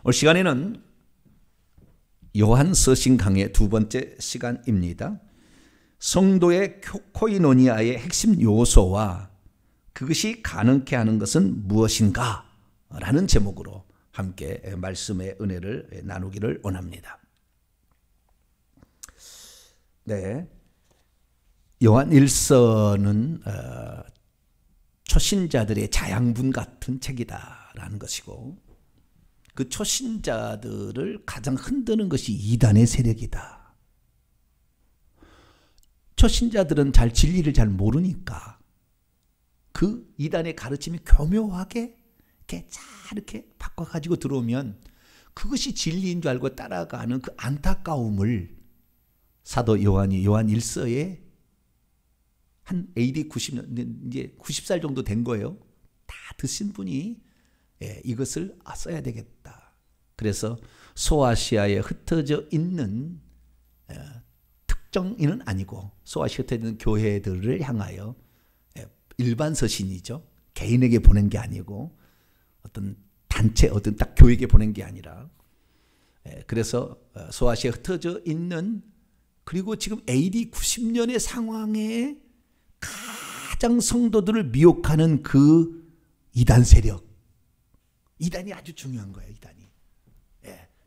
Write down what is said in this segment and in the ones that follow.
오늘 시간에는 요한서신 강의 두 번째 시간입니다. 성도의 코이노니아의 핵심 요소와 그것이 가능케 하는 것은 무엇인가? 라는 제목으로 함께 말씀의 은혜를 나누기를 원합니다. 네, 요한 1서는 초신자들의 자양분 같은 책이다라는 것이고, 그 초신자들을 가장 흔드는 것이 이단의 세력이다. 초신자들은 진리를 잘 모르니까 그 이단의 가르침이 교묘하게 이렇게 바꿔가지고 들어오면 그것이 진리인 줄 알고 따라가는 그 안타까움을 사도 요한이 요한 1서에 한 AD 90년, 이제 90살 정도 된 거예요. 다 드신 분이 이것을 써야 되겠다. 그래서 소아시아에 흩어져 있는 특정인은 아니고 소아시아에 흩어져 있는 교회들을 향하여 일반 서신이죠. 개인에게 보낸 게 아니고 어떤 단체, 어떤 딱 교회에게 보낸 게 아니라, 그래서 소아시아에 흩어져 있는, 그리고 지금 AD 90년의 상황에 가장 성도들을 미혹하는 그 이단 세력, 이단이 아주 중요한 거예요.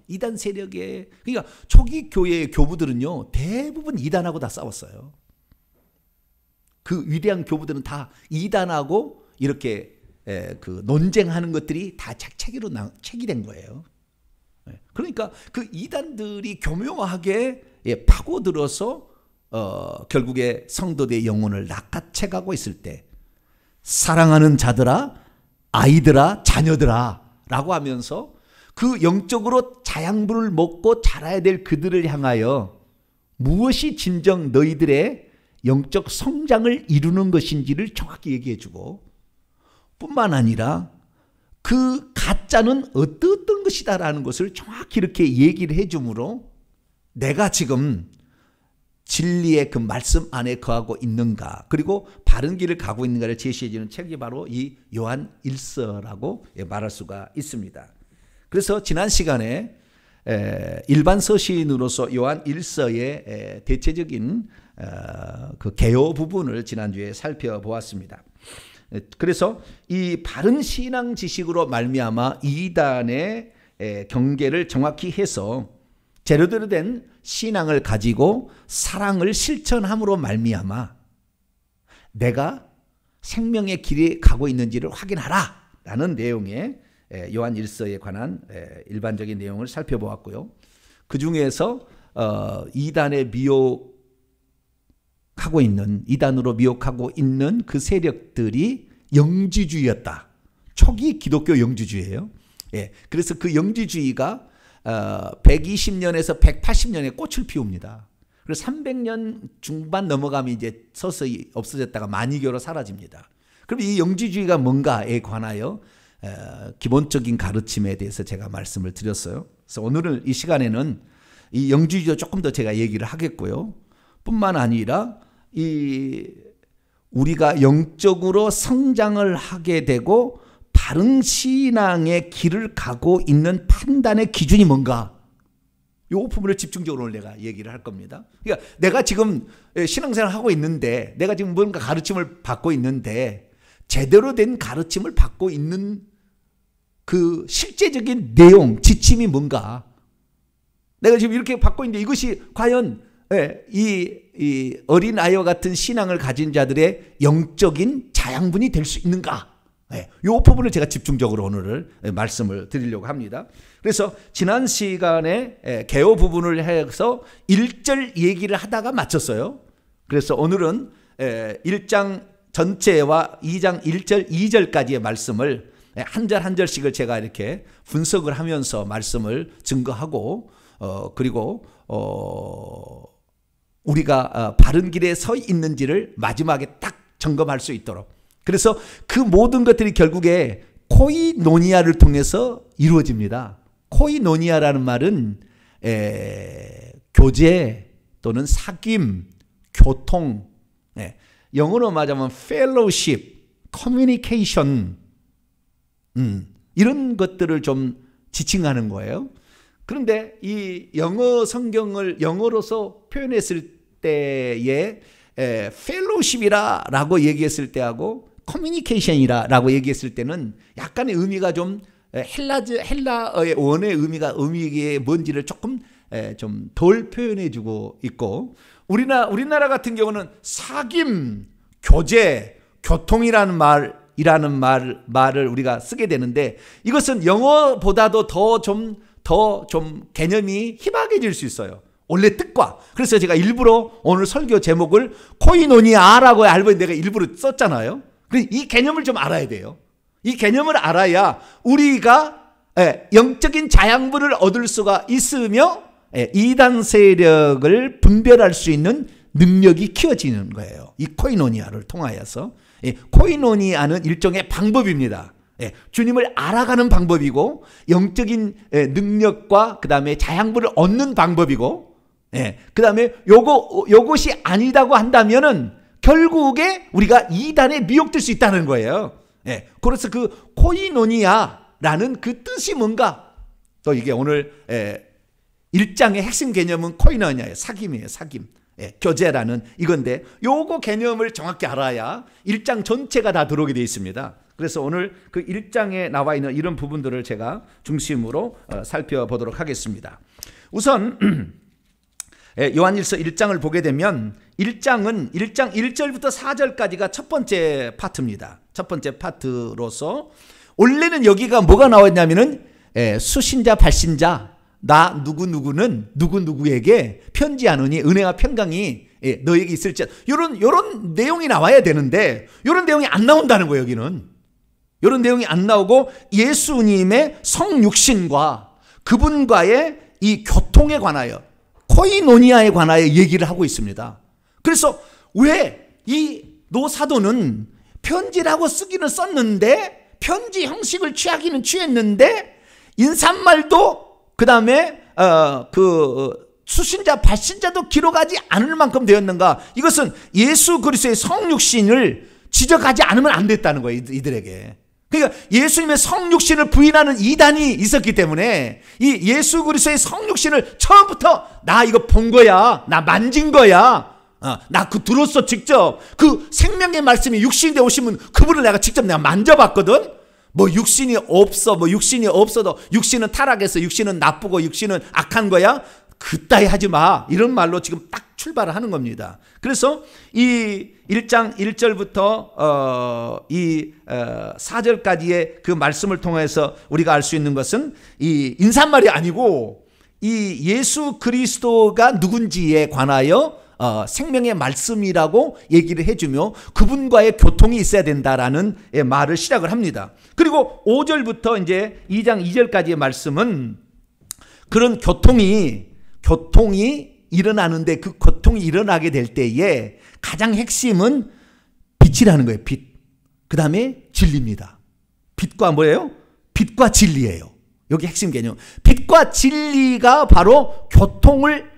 이단 세력에, 그러니까 초기 교회의 교부들은요 대부분 이단하고 다 싸웠어요. 그 위대한 교부들은 다 이단하고 이렇게 그 논쟁하는 것들이 다 책이 된 거예요. 그러니까 그 이단들이 교묘하게 파고들어서 결국에 성도들의 영혼을 낚아채가고 있을 때, 사랑하는 자들아, 아이들아, 자녀들아 라고 하면서 그 영적으로 자양분을 먹고 자라야 될 그들을 향하여 무엇이 진정 너희들의 영적 성장을 이루는 것인지를 정확히 얘기해 주고, 뿐만 아니라 그 가짜는 어떤 것이다라는 것을 정확히 이렇게 얘기를 해 주므로 내가 지금 진리의 그 말씀 안에 거하고 있는가, 그리고 바른 길을 가고 있는가를 제시해 주는 책이 바로 이 요한 1서라고 말할 수가 있습니다. 그래서 지난 시간에 일반 서신으로서 요한 1서의 대체적인 그 개요 부분을 지난주에 살펴보았습니다. 그래서 이 바른 신앙 지식으로 말미암아 이단의 경계를 정확히 해서 제대로 된 신앙을 가지고 사랑을 실천함으로 말미암아 내가 생명의 길에 가고 있는지를 확인하라 라는 내용의 요한 1서에 관한 일반적인 내용을 살펴보았고요. 그 중에서 이단에 미혹하고 있는, 이단으로 미혹하고 있는 그 세력들이 영지주의였다. 초기 기독교 영지주의예요. 그래서 그 영지주의가 120년에서 180년에 꽃을 피웁니다. 그래서 300년 중반 넘어가면 이제 서서히 없어졌다가 만이교로 사라집니다. 그럼 이 영지주의가 뭔가에 관하여 기본적인 가르침에 대해서 제가 말씀을 드렸어요. 그래서 오늘은 이 시간에는 이 영지주의도 조금 더 제가 얘기를 하겠고요. 뿐만 아니라 우리가 영적으로 성장을 하게 되고 바른 신앙의 길을 가고 있는 판단의 기준이 뭔가, 이 부분을 집중적으로 오늘 내가 얘기를 할 겁니다. 그러니까 내가 지금 신앙생활을 하고 있는데, 내가 지금 뭔가 가르침을 받고 있는데, 제대로 된 가르침을 받고 있는 그 실제적인 내용, 지침이 뭔가, 내가 지금 이렇게 받고 있는데 이것이 과연 이 어린아이와 같은 신앙을 가진 자들의 영적인 자양분이 될 수 있는가? 이 부분을 제가 집중적으로 오늘 말씀을 드리려고 합니다. 그래서 지난 시간에 개요 부분을 해서 1절 얘기를 하다가 마쳤어요. 그래서 오늘은 1장 전체와 2장 1절, 2절까지의 말씀을 한 절 한 절씩을 제가 이렇게 분석을 하면서 말씀을 증거하고, 그리고 우리가 바른 길에 서 있는지를 마지막에 딱 점검할 수 있도록, 그래서 그 모든 것들이 결국에 코이노니아를 통해서 이루어집니다. 코이노니아라는 말은 교제 또는 사귐, 교통, 영어로 말하자면 fellowship, communication, 이런 것들을 좀 지칭하는 거예요. 그런데 이 영어 성경을 영어로서 표현했을 때에 펠로십이라고 얘기했을 때하고 커뮤니케이션이라고 얘기했을 때는 약간의 의미가 좀 헬라어의 원의 의미가 뭔지를 조금 좀 덜 표현해주고 있고, 우리나라 같은 경우는 사귐, 교제, 교통이라는 말을 우리가 쓰게 되는데, 이것은 영어보다도 더 좀 개념이 희박해질 수 있어요. 원래 뜻과. 그래서 제가 일부러 오늘 설교 제목을 코이노니아라고 알고 내가 일부러 썼잖아요. 이 개념을 좀 알아야 돼요. 이 개념을 알아야 우리가 영적인 자양분을 얻을 수가 있으며 이단 세력을 분별할 수 있는 능력이 키워지는 거예요. 이 코이노니아를 통하여서. 코이노니아는 일종의 방법입니다. 주님을 알아가는 방법이고, 영적인 능력과 그 다음에 자양분을 얻는 방법이고, 그 다음에 요것이 아니다고 한다면은 결국에 우리가 이단에 미혹될 수 있다는 거예요. 그래서 그 코이노니아라는 그 뜻이 뭔가, 또 이게 오늘 1장의 핵심 개념은 코이노니아예요. 사귐이에요. 사귐. 교제라는 이건데, 요거 개념을 정확히 알아야 1장 전체가 다 들어오게 되어 있습니다. 그래서 오늘 그 1장에 나와 있는 이런 부분들을 제가 중심으로 살펴보도록 하겠습니다. 우선 요한일서 1장을 보게 되면 1장 1절부터 4절까지가 첫 번째 파트입니다. 첫 번째 파트로서 원래는 여기가 뭐가 나와 있냐면은 수신자 발신자 나 누구누구는 누구누구에게 편지하노니 은혜와 평강이 너에게 있을지, 요런 내용이 나와야 되는데 요런 내용이 안 나온다는 거예요. 여기는 요런 내용이 안 나오고 예수님의 성육신과 그분과의 이 교통에 관하여, 코이노니아에 관하여 얘기를 하고 있습니다. 그래서 왜 이 노사도는 편지라고 쓰기는 썼는데, 편지 형식을 취하기는 취했는데, 인사말도 그 다음에 수신자 발신자도 기록하지 않을 만큼 되었는가? 이것은 예수 그리스도의 성육신을 지적하지 않으면 안 됐다는 거예요. 이들에게. 그러니까 예수님의 성육신을 부인하는 이단이 있었기 때문에 이 예수 그리스도의 성육신을 처음부터 나 이거 본 거야, 나 만진 거야, 나 그 들었어, 직접 그 생명의 말씀이 육신이 되어 오시면 그분을 내가 만져봤거든. 뭐 육신이 없어도 육신은 타락해서 육신은 나쁘고 육신은 악한 거야, 그따위 하지 마, 이런 말로 지금 딱 출발을 하는 겁니다. 그래서 이 1장 1절부터 4절까지의 그 말씀을 통해서 우리가 알 수 있는 것은 이 인사말이 아니고 이 예수 그리스도가 누군지에 관하여 생명의 말씀이라고 얘기를 해주며 그분과의 교통이 있어야 된다라는 말을 시작을 합니다. 그리고 5절부터 이제 2장 2절까지의 말씀은 그런 교통이 일어나는데, 그 교통이 일어나게 될 때에 가장 핵심은 빛이라는 거예요. 빛. 그 다음에 진리입니다. 빛과 뭐예요? 빛과 진리예요. 여기 핵심 개념. 빛과 진리가 바로 교통을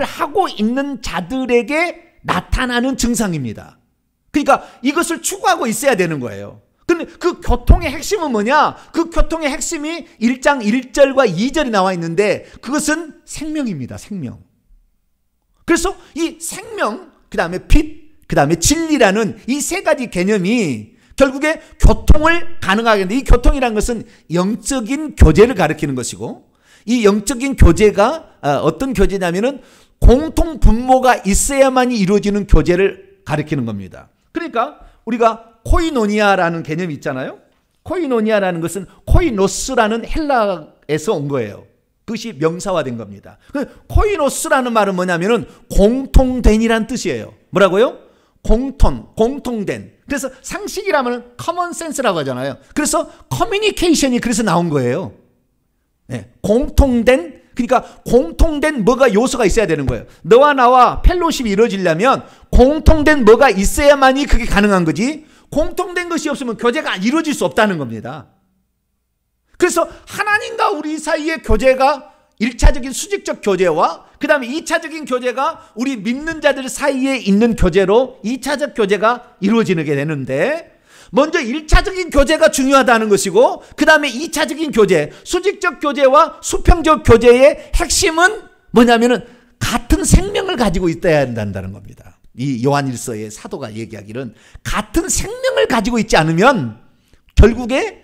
하고 있는 자들에게 나타나는 증상입니다. 그러니까 이것을 추구하고 있어야 되는 거예요. 근데 그 교통의 핵심은 뭐냐? 그 교통의 핵심이 1장 1절과 2절이 나와 있는데 그것은 생명입니다. 생명. 그래서 이 생명, 그 다음에 빛, 그 다음에 진리라는 이 세 가지 개념이 결국에 교통을 가능하게 하는데, 이 교통이라는 것은 영적인 교제를 가리키는 것이고, 이 영적인 교제가 어떤 교제냐면은 공통 분모가 있어야만이 이루어지는 교제를 가리키는 겁니다. 그러니까 우리가 코이노니아라는 개념이 있잖아요. 코이노니아라는 것은 코이노스라는 헬라에서 온 거예요. 그것이 명사화된 겁니다. 코이노스라는 말은 뭐냐면은 공통된이란 뜻이에요. 뭐라고요? 공통된. 그래서 상식이라면 커먼 센스라고 하잖아요. 그래서 커뮤니케이션이 그래서 나온 거예요. 공통된, 그러니까 공통된 뭐가 요소가 있어야 되는 거예요. 너와 나와 펠로십이 이루어지려면 공통된 뭐가 있어야만이 그게 가능한 거지, 공통된 것이 없으면 교제가 이루어질 수 없다는 겁니다. 그래서 하나님과 우리 사이의 교제가 1차적인 수직적 교제와 그 다음에 2차적인 교제가 우리 믿는 자들 사이에 있는 교제로 2차적 교제가 이루어지게 되는데, 먼저 1차적인 교제가 중요하다는 것이고 그 다음에 2차적인 교제, 수직적 교제와 수평적 교제의 핵심은 뭐냐면은 같은 생명을 가지고 있어야 한다는 겁니다. 이 요한일서의 사도가 얘기하기는 같은 생명을 가지고 있지 않으면 결국에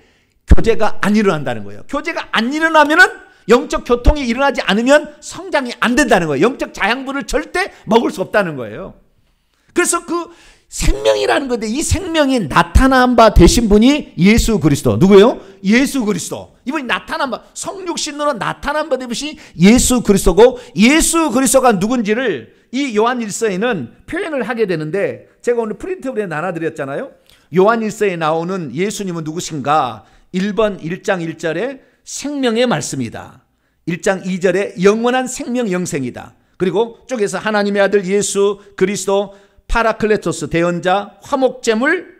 교제가 안 일어난다는 거예요. 교제가 안 일어나면은 영적 교통이 일어나지 않으면 성장이 안 된다는 거예요. 영적 자양분을 절대 먹을 수 없다는 거예요. 그래서 그 생명이라는 건데 이 생명이 나타난 바 되신 분이 예수 그리스도. 누구예요? 예수 그리스도. 이분이 나타난 바, 성육신으로 나타난 바 되신 예수 그리스도고, 예수 그리스도가 누군지를 이 요한일서에는 표현을 하게 되는데, 제가 오늘 프린트를 나눠드렸잖아요. 요한일서에 나오는 예수님은 누구신가? 1번 1장 1절에 생명의 말씀이다. 1장 2절에 영원한 생명 영생이다. 그리고 쪽에서 하나님의 아들 예수 그리스도, 파라클레토스 대언자, 화목제물,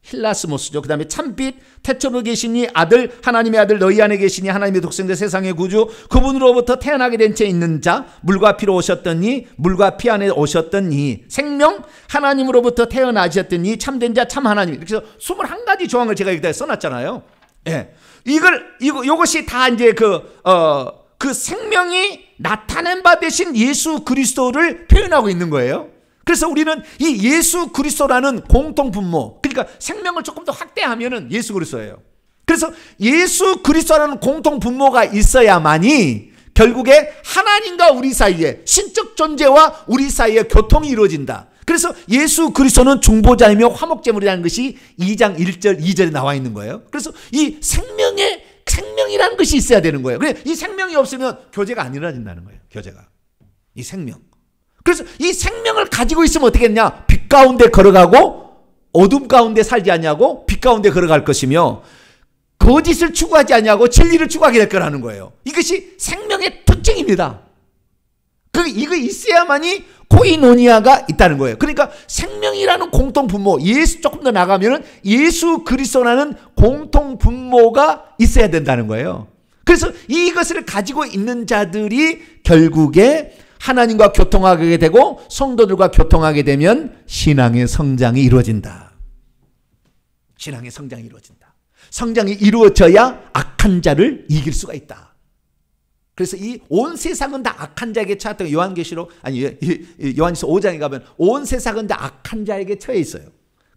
힐라스모스죠. 그 다음에 참빛, 태초로 계시니 아들, 하나님의 아들 너희 안에 계시니 하나님의 독생자 세상의 구주, 그분으로부터 태어나게 된 채 있는 자, 물과 피로 오셨더니 물과 피 안에 오셨더니 생명, 하나님으로부터 태어나셨더니 참된 자 참 하나님. 이렇게 해서 21가지 조항을 제가 여기다 써놨잖아요. 예. 이것이 다 이제 그 생명이 나타낸 바 되신 예수 그리스도를 표현하고 있는 거예요. 그래서 우리는 이 예수 그리스도라는 공통 분모, 그러니까 생명을 조금 더 확대하면은 예수 그리스도예요. 그래서 예수 그리스도라는 공통 분모가 있어야만이 결국에 하나님과 우리 사이에, 신적 존재와 우리 사이에 교통이 이루어진다. 그래서 예수 그리스도는 중보자이며 화목제물이라는 것이 2장 1절 2절에 나와 있는 거예요. 그래서 이 생명이라는 것이 있어야 되는 거예요. 그래, 이 생명이 없으면 교제가 안 일어나진다는 거예요. 교제가. 이 생명. 그래서 이 생명을 가지고 있으면 어떻게 했냐? 빛 가운데 걸어가고 어둠 가운데 살지 않냐고 빛 가운데 걸어갈 것이며, 거짓을 추구하지 않냐고 진리를 추구하게 될 거라는 거예요. 이것이 생명의 특징입니다. 이거 있어야만이 코이노니아가 있다는 거예요. 그러니까 생명이라는 공통 분모, 조금 더 나가면은 예수 그리스도라는 공통 분모가 있어야 된다는 거예요. 그래서 이것을 가지고 있는 자들이 결국에 하나님과 교통하게 되고 성도들과 교통하게 되면 신앙의 성장이 이루어진다. 신앙의 성장이 이루어진다. 성장이 이루어져야 악한 자를 이길 수가 있다. 그래서 이 온 세상은 다 악한 자에게 처했던 요한계시록, 요한일서 5장에 가면 온 세상은 다 악한 자에게 처해 있어요.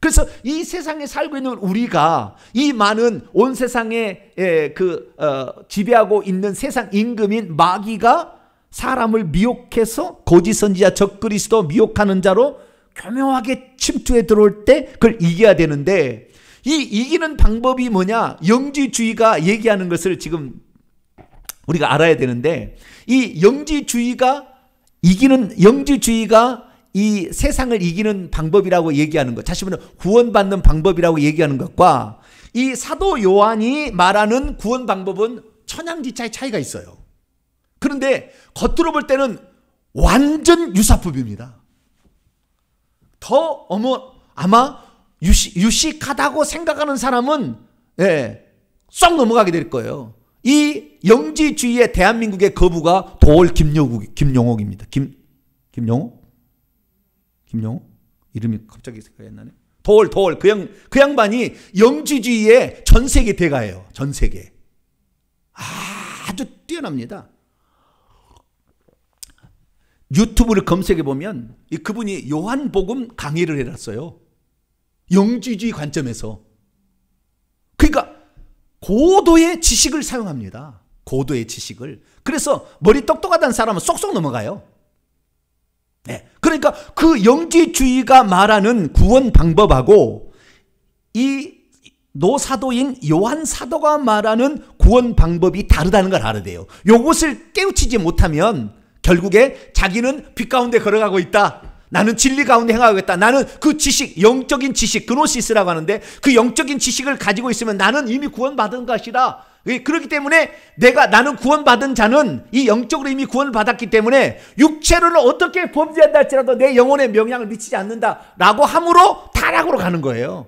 그래서 이 세상에 살고 있는 우리가 이 많은 온 세상에 지배하고 있는 세상 임금인 마귀가 사람을 미혹해서 거짓 선지자 적그리스도 미혹하는 자로 교묘하게 침투해 들어올 때 그걸 이겨야 되는데, 이 이기는 방법이 뭐냐? 영지주의가 얘기하는 것을 지금 우리가 알아야 되는데, 이 영지주의가 이 세상을 이기는 방법이라고 얘기하는 것, 다시 말하면 구원받는 방법이라고 얘기하는 것과 이 사도 요한이 말하는 구원 방법은 천양지차의 차이가 있어요. 그런데 겉으로 볼 때는 완전 유사법입니다. 아마 유식하다고 생각하는 사람은 쏙 넘어가게 될 거예요. 이 영지주의의 대한민국의 거부가 도올 김용옥입니다. 김용옥? 이름이 갑자기 생각이 안 나네. 도올 그 양반이 영지주의의 전 세계 대가예요. 전 세계. 아주 뛰어납니다. 유튜브를 검색해 보면 그분이 요한복음 강의를 해놨어요. 영지주의 관점에서. 그러니까 고도의 지식을 사용합니다. 고도의 지식을. 그래서 머리 똑똑하다는 사람은 쏙쏙 넘어가요. 네. 그러니까 그 영지주의가 말하는 구원 방법하고 이 노사도인 요한 사도가 말하는 구원 방법이 다르다는 걸 알아야 돼요. 요것을 깨우치지 못하면 결국에 자기는 빛 가운데 걸어가고 있다. 나는 진리 가운데 행하고 있다. 나는 그 지식, 영적인 지식, 그노시스라고 하는데 그 영적인 지식을 가지고 있으면 나는 이미 구원받은 것이라. 그렇기 때문에 나는 구원받은 자는 이 영적으로 이미 구원을 받았기 때문에 육체로는 어떻게 범죄한다 할지라도 내 영혼에 영향을 미치지 않는다 라고 함으로 타락으로 가는 거예요.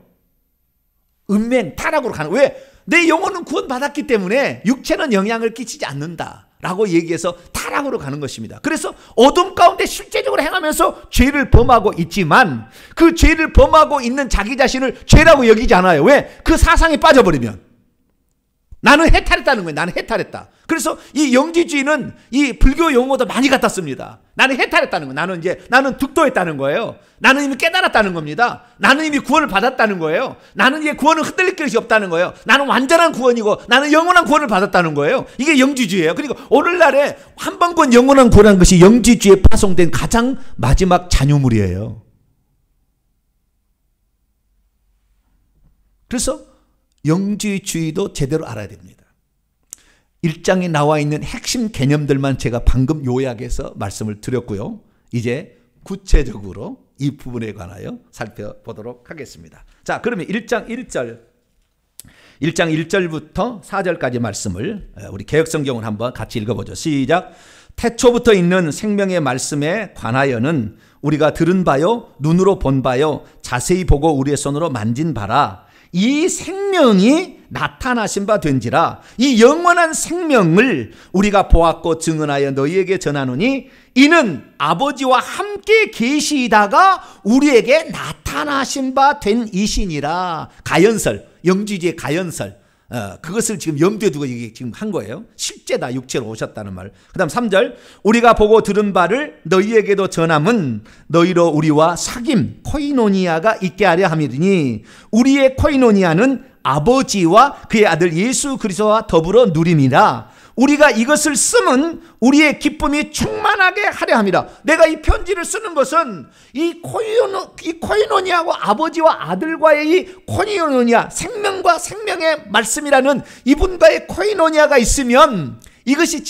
타락으로 가는. 왜? 내 영혼은 구원받았기 때문에 육체는 영향을 끼치지 않는다. 라고 얘기해서 타락으로 가는 것입니다. 그래서 어둠 가운데 실제적으로 행하면서 죄를 범하고 있지만 그 죄를 범하고 있는 자기 자신을 죄라고 여기지 않아요. 왜? 그 사상에 빠져버리면. 나는 해탈했다는 거예요. 나는 해탈했다. 그래서 이 영지주의는 이 불교 용어도 많이 갖다 씁니다. 나는 해탈했다는 거예요. 나는 득도했다는 거예요. 나는 이미 깨달았다는 겁니다. 나는 이미 구원을 받았다는 거예요. 나는 이제 구원을 흔들릴 것이 없다는 거예요. 나는 완전한 구원이고 나는 영원한 구원을 받았다는 거예요. 이게 영지주의예요. 그리고 오늘날에 한 번권 영원한 구원한 것이 영지주의에 파송된 가장 마지막 잔유물이에요. 그래서 영지주의도 제대로 알아야 됩니다. 1장에 나와 있는 핵심 개념들만 제가 방금 요약해서 말씀을 드렸고요. 이제 구체적으로 이 부분에 관하여 살펴보도록 하겠습니다. 자, 그러면 1장 1절부터 4절까지 말씀을 우리 개역성경을 한번 같이 읽어보죠. 시작. 태초부터 있는 생명의 말씀에 관하여는 우리가 들은 바요, 눈으로 본 바요, 자세히 보고 우리의 손으로 만진 바라. 이 생명이 나타나신 바 된지라. 이 영원한 생명을 우리가 보았고 증언하여 너희에게 전하노니 이는 아버지와 함께 계시다가 우리에게 나타나신 바 된 이시니라. 가연설, 영지주의 가연설. 그것을 지금 염두에 두고 이게 지금 한 거예요. 실제다, 육체로 오셨다는 말. 그 다음 3절. 우리가 보고 들은 바를 너희에게도 전함은 너희로 우리와 사귐, 코이노니아가 있게 하려 함이니 우리의 코이노니아는 아버지와 그의 아들 예수 그리스도와 더불어 누림이라. 우리가 이것을 쓰면 우리의 기쁨이 충만하게 하려 함이라. 내가 이 편지를 쓰는 것은 이 코이노니아고 아버지와 아들과의 이 코이노니아, 생명과 생명의 말씀이라는 이분과의 코이노니아가 있으면 이것이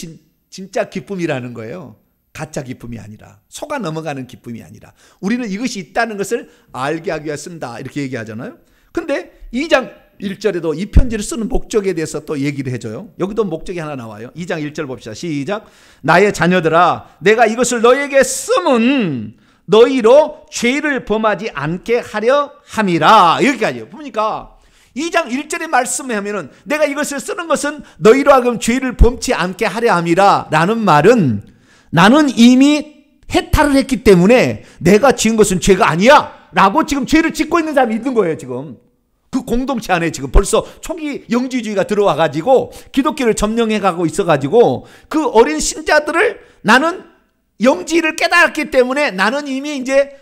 진짜 기쁨이라는 거예요. 가짜 기쁨이 아니라, 속아 넘어가는 기쁨이 아니라, 우리는 이것이 있다는 것을 알게 하기 위해 쓴다, 이렇게 얘기하잖아요. 근데 2장 1절에도 이 편지를 쓰는 목적에 대해서 또 얘기를 해줘요. 여기도 목적이 하나 나와요. 2장 1절 봅시다. 시작. 나의 자녀들아, 내가 이것을 너희에게 쓰면 너희로 죄를 범하지 않게 하려 함이라. 여기까지요. 보니까 2장 1절의 말씀에 하면은 내가 이것을 쓰는 것은 너희로 하여금 죄를 범치 않게 하려 함이라 라는 말은 나는 이미 해탈을 했기 때문에 내가 지은 것은 죄가 아니야 라고 지금 죄를 짓고 있는 사람이 있는 거예요. 지금 그 공동체 안에 지금 벌써 초기 영지주의가 들어와 가지고 기독교를 점령해 가고 있어 가지고 그 어린 신자들을 나는 영지를 깨달았기 때문에 나는 이미 이제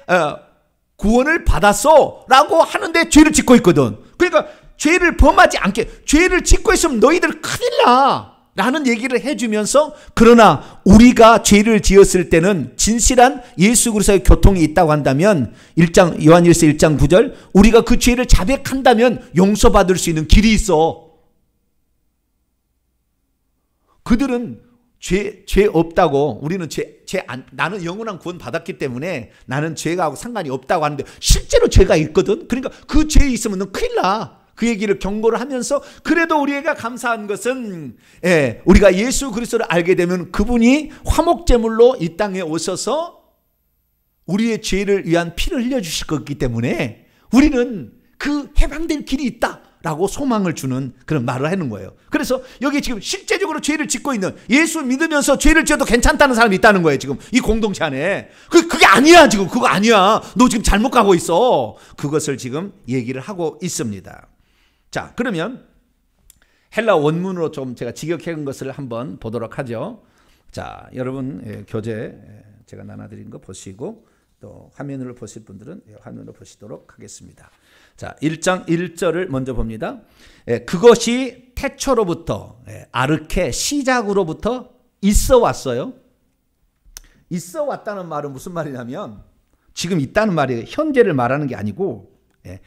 구원을 받았어 라고 하는데 죄를 짓고 있거든. 그러니까 죄를 범하지 않게, 죄를 짓고 있으면 너희들 큰일 나 라는 얘기를 해주면서, 그러나 우리가 죄를 지었을 때는 진실한 예수 그리스도의 교통이 있다고 한다면 요한일서 1장 9절, 우리가 그 죄를 자백한다면 용서받을 수 있는 길이 있어. 그들은 죄 없다고, 우리는 나는 영원한 구원 받았기 때문에 나는 죄가 상관이 없다고 하는데 실제로 죄가 있거든. 그러니까 그 죄 있으면 너 큰일 나. 그 얘기를 경고를 하면서, 그래도 우리가 감사한 것은 우리가 예수 그리스도를 알게 되면 그분이 화목제물로 이 땅에 오셔서 우리의 죄를 위한 피를 흘려주실 거기 때문에 우리는 그 해방될 길이 있다라고 소망을 주는 그런 말을 하는 거예요. 그래서 여기 지금 실제적으로 죄를 짓고 있는, 예수 믿으면서 죄를 지어도 괜찮다는 사람이 있다는 거예요. 지금 이 공동체 안에. 그게 아니야. 지금 그거 아니야. 너 지금 잘못 가고 있어. 그것을 지금 얘기를 하고 있습니다. 자, 그러면 헬라 원문으로 좀 제가 직역한 것을 한번 보도록 하죠. 자, 여러분 교재 제가 나눠드린 거 보시고 또 화면으로 보실 분들은 화면으로 보시도록 하겠습니다. 자, 1장 1절을 먼저 봅니다. 그것이 태초로부터, 아르케, 시작으로부터 있어 왔어요. 있어 왔다는 말은 무슨 말이냐면, 지금 있다는 말이 현재를 말하는 게 아니고,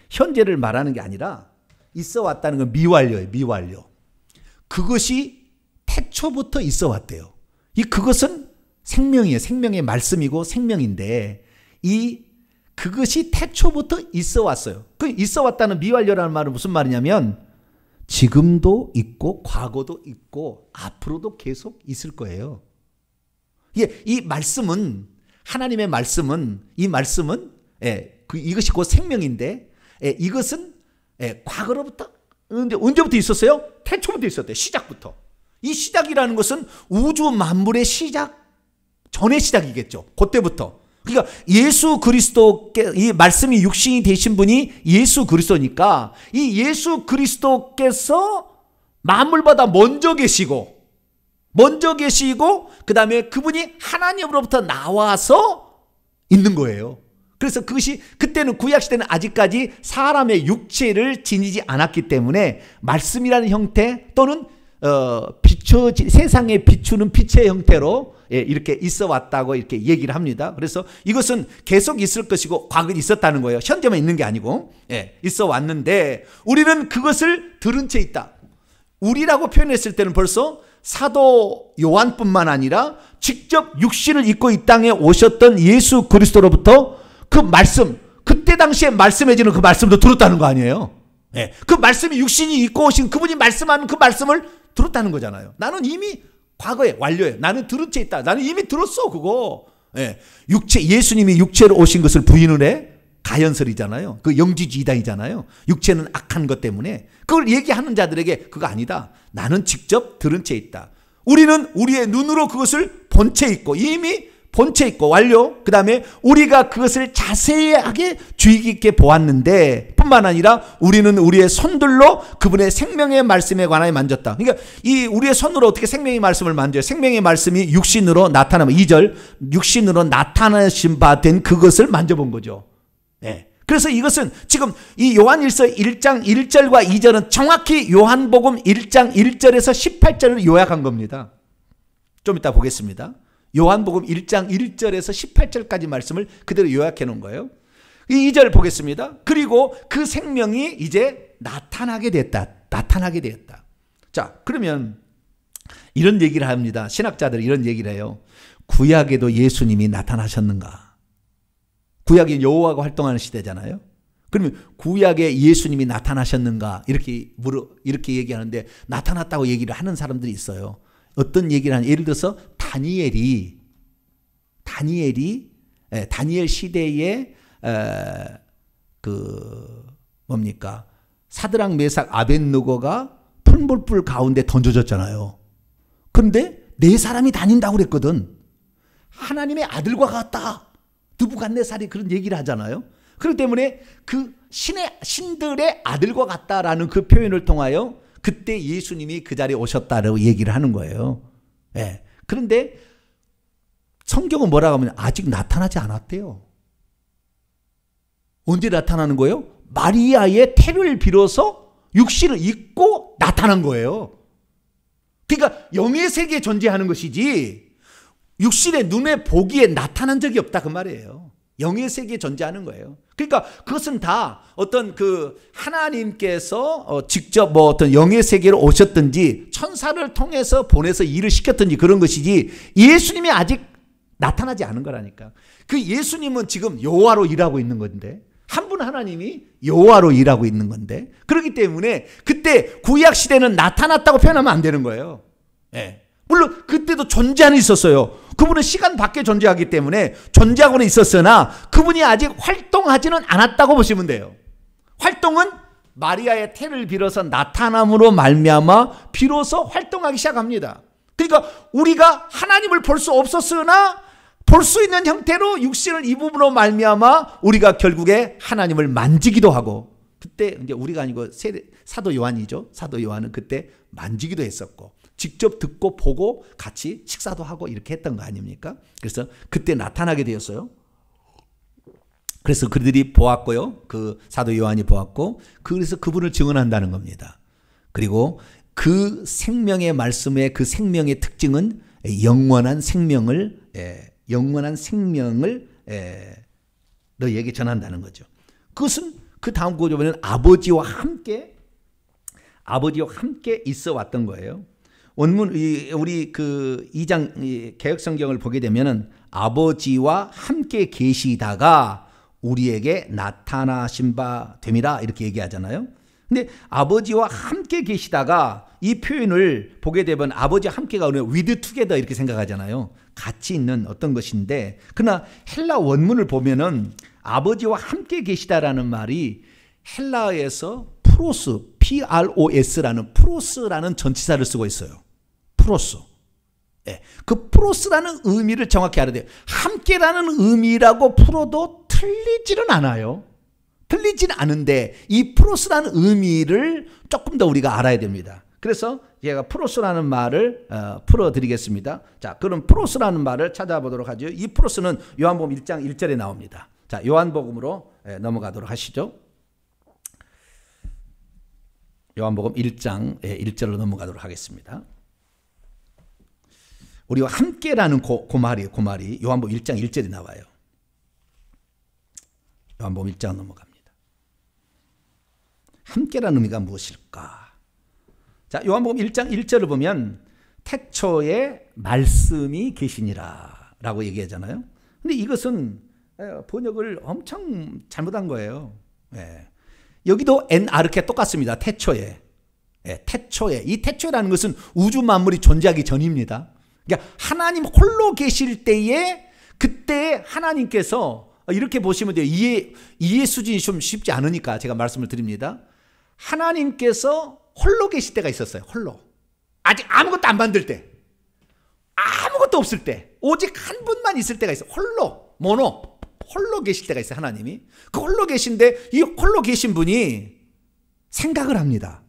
현재를 말하는 게 아니라 있어 왔다는 건 미완료예요. 미완료. 그것이 태초부터 있어 왔대요. 그것은 생명이에요. 생명의 말씀이고 생명인데, 그것이 태초부터 있어 왔어요. 그 있어 왔다는 미완료라는 말은 무슨 말이냐면 지금도 있고 과거도 있고 앞으로도 계속 있을 거예요. 이 말씀은, 하나님의 말씀은, 이 말씀은 이것이 곧 생명인데, 이것은 과거로부터, 언제부터 있었어요? 태초부터 있었대요. 시작부터. 이 시작이라는 것은 우주 만물의 시작 전의 시작이겠죠. 그때부터. 그러니까 예수 그리스도께 이 말씀이 육신이 되신 분이 예수 그리스도니까 이 예수 그리스도께서 만물보다 먼저 계시고 그 다음에 그분이 하나님으로부터 나와서 있는 거예요. 그래서 그것이 그때는 구약시대는 아직까지 사람의 육체를 지니지 않았기 때문에 말씀이라는 형태 또는 세상에 비추는 빛의 형태로 이렇게 있어 왔다고 이렇게 얘기를 합니다. 그래서 이것은 계속 있을 것이고 과거에 있었다는 거예요. 현재만 있는 게 아니고 있어 왔는데 우리는 그것을 들은 채 있다. 우리라고 표현했을 때는 벌써 사도 요한뿐만 아니라 직접 육신을 입고 이 땅에 오셨던 예수 그리스도로부터 그 말씀, 그때 당시에 말씀해지는 그 말씀도 들었다는 거 아니에요. 그 말씀이 육신이 입고 오신 그분이 말씀하는 그 말씀을 들었다는 거잖아요. 나는 이미 과거에 완료해. 나는 들은 채 있다. 나는 이미 들었어 그거. 예수님이 육체로 오신 것을 부인을 해? 가연설이잖아요. 그 영지주의 이단이잖아요. 육체는 악한 것 때문에 그걸 얘기하는 자들에게 그거 아니다. 나는 직접 들은 채 있다. 우리는 우리의 눈으로 그것을 본 채 있고 이미 본 채 있고 완료. 그 다음에 우리가 그것을 자세하게 주의 깊게 보았는데 뿐만 아니라 우리는 우리의 손들로 그분의 생명의 말씀에 관하여 만졌다. 그러니까 이 우리의 손으로 어떻게 생명의 말씀을 만져요? 생명의 말씀이 육신으로 나타나면 2절 육신으로 나타나신 바 된 그것을 만져본 거죠. 그래서 이것은 지금 이 요한일서 1장 1절과 2절은 정확히 요한복음 1장 1절에서 18절을 요약한 겁니다. 좀 이따 보겠습니다. 요한복음 1장 1절에서 18절까지 말씀을 그대로 요약해 놓은 거예요. 이 2절 보겠습니다. 그리고 그 생명이 이제 나타나게 됐다. 나타나게 되었다. 자, 그러면 이런 얘기를 합니다. 신학자들이 이런 얘기를 해요. 구약에도 예수님이 나타나셨는가? 구약이 여호와가 활동하는 시대잖아요. 그러면 구약에 예수님이 나타나셨는가? 이렇게 얘기하는데 나타났다고 얘기를 하는 사람들이 있어요. 어떤 얘기를 하냐? 예를 들어서 다니엘 시대에 사드락 메삭 아벳느고가 풀물불 가운데 던져졌잖아요. 그런데 네 사람이 다닌다고 그랬거든. 하나님의 아들과 같다. 느부갓네살이 그런 얘기를 하잖아요. 그렇기 때문에 그 신들의 아들과 같다라는 그 표현을 통하여 그때 예수님이 그 자리에 오셨다라고 얘기를 하는 거예요. 그런데 성경은 뭐라고 하면 아직 나타나지 않았대요. 언제 나타나는 거예요? 마리아의 태를 빌어서 육신을 입고 나타난 거예요. 그러니까 영의 세계에 존재하는 것이지 육신의 눈에 보기에 나타난 적이 없다 그 말이에요. 영의 세계에 존재하는 거예요. 그러니까 그것은 다 어떤 그 하나님께서 직접 어떤 영의 세계로 오셨든지 천사를 통해서 보내서 일을 시켰든지 그런 것이지 예수님이 아직 나타나지 않은 거라니까. 그 예수님은 지금 여호와로 일하고 있는 건데 한 분 하나님이 여호와로 일하고 있는 건데 그렇기 때문에 그때 구약 시대는 나타났다고 표현하면 안 되는 거예요. 물론 그때도 존재는 있었어요. 그분은 시간 밖에 존재하기 때문에 존재하고는 있었으나 그분이 아직 활동하지는 않았다고 보시면 돼요. 활동은 마리아의 태를 빌어서 나타남으로 말미암아 비로소 활동하기 시작합니다. 그러니까 우리가 하나님을 볼 수 없었으나 볼 수 있는 형태로 육신을 입음으로 말미암아 우리가 결국에 하나님을 만지기도 하고 그때 이제 우리가 아니고 사도 요한이죠. 사도 요한은 그때 만지기도 했었고 직접 듣고 보고 같이 식사도 하고 이렇게 했던 거 아닙니까? 그래서 그때 나타나게 되었어요. 그래서 그들이 보았고요. 그 사도 요한이 보았고 그래서 그분을 증언한다는 겁니다. 그리고 그 생명의 말씀의 그 생명의 특징은 영원한 생명을 너에게 전한다는 거죠. 그것은 그 다음 구절에 보면 아버지와 함께 있어 왔던 거예요. 원문 우리 그 2장 개역 성경을 보게 되면은 아버지와 함께 계시다가 우리에게 나타나신 바 됨이라 이렇게 얘기하잖아요. 근데 아버지와 함께 계시다가 이 표현을 보게 되면 아버지와 함께가 우리가 with together 이렇게 생각하잖아요. 같이 있는 어떤 것인데 그러나 헬라 원문을 보면은 아버지와 함께 계시다라는 말이 헬라에서 프로스, PROS라는 프로스라는 전치사를 쓰고 있어요. 프로스. 예, 그 프로스라는 의미를 정확히 알아야 돼요. 함께라는 의미라고 풀어도 틀리지는 않아요. 틀리지는 않은데 이 프로스라는 의미를 조금 더 우리가 알아야 됩니다. 그래서 제가 프로스라는 말을 풀어드리겠습니다. 자, 그럼 프로스라는 말을 찾아보도록 하죠. 이 프로스는 요한복음 1장 1절에 나옵니다. 자, 요한복음으로 넘어가도록 하시죠. 요한복음 1장 1절로 넘어가도록 하겠습니다. 우리와 함께라는 그 말이 요한복음 1장 1절에 나와요. 요한복음 1장 넘어갑니다. 함께라는 의미가 무엇일까? 자, 요한복음 1장 1절을 보면 태초에 말씀이 계시니라 라고 얘기하잖아요. 근데 이것은 번역을 엄청 잘못한 거예요. 예. 여기도 엔아르케 똑같습니다. 태초에. 예, 태초에. 이 태초라는 것은 우주 만물이 존재하기 전입니다. 그러니까 하나님 홀로 계실 때에 그때 하나님께서 이렇게 보시면 돼요. 이해 수준이 좀 쉽지 않으니까 제가 말씀을 드립니다. 하나님께서 홀로 계실 때가 있었어요. 홀로. 아직 아무것도 안 만들 때. 아무것도 없을 때. 오직 한 분만 있을 때가 있어요. 홀로. 모노. 홀로 계실 때가 있어요. 하나님이. 그 홀로 계신데 이 홀로 계신 분이 생각을 합니다.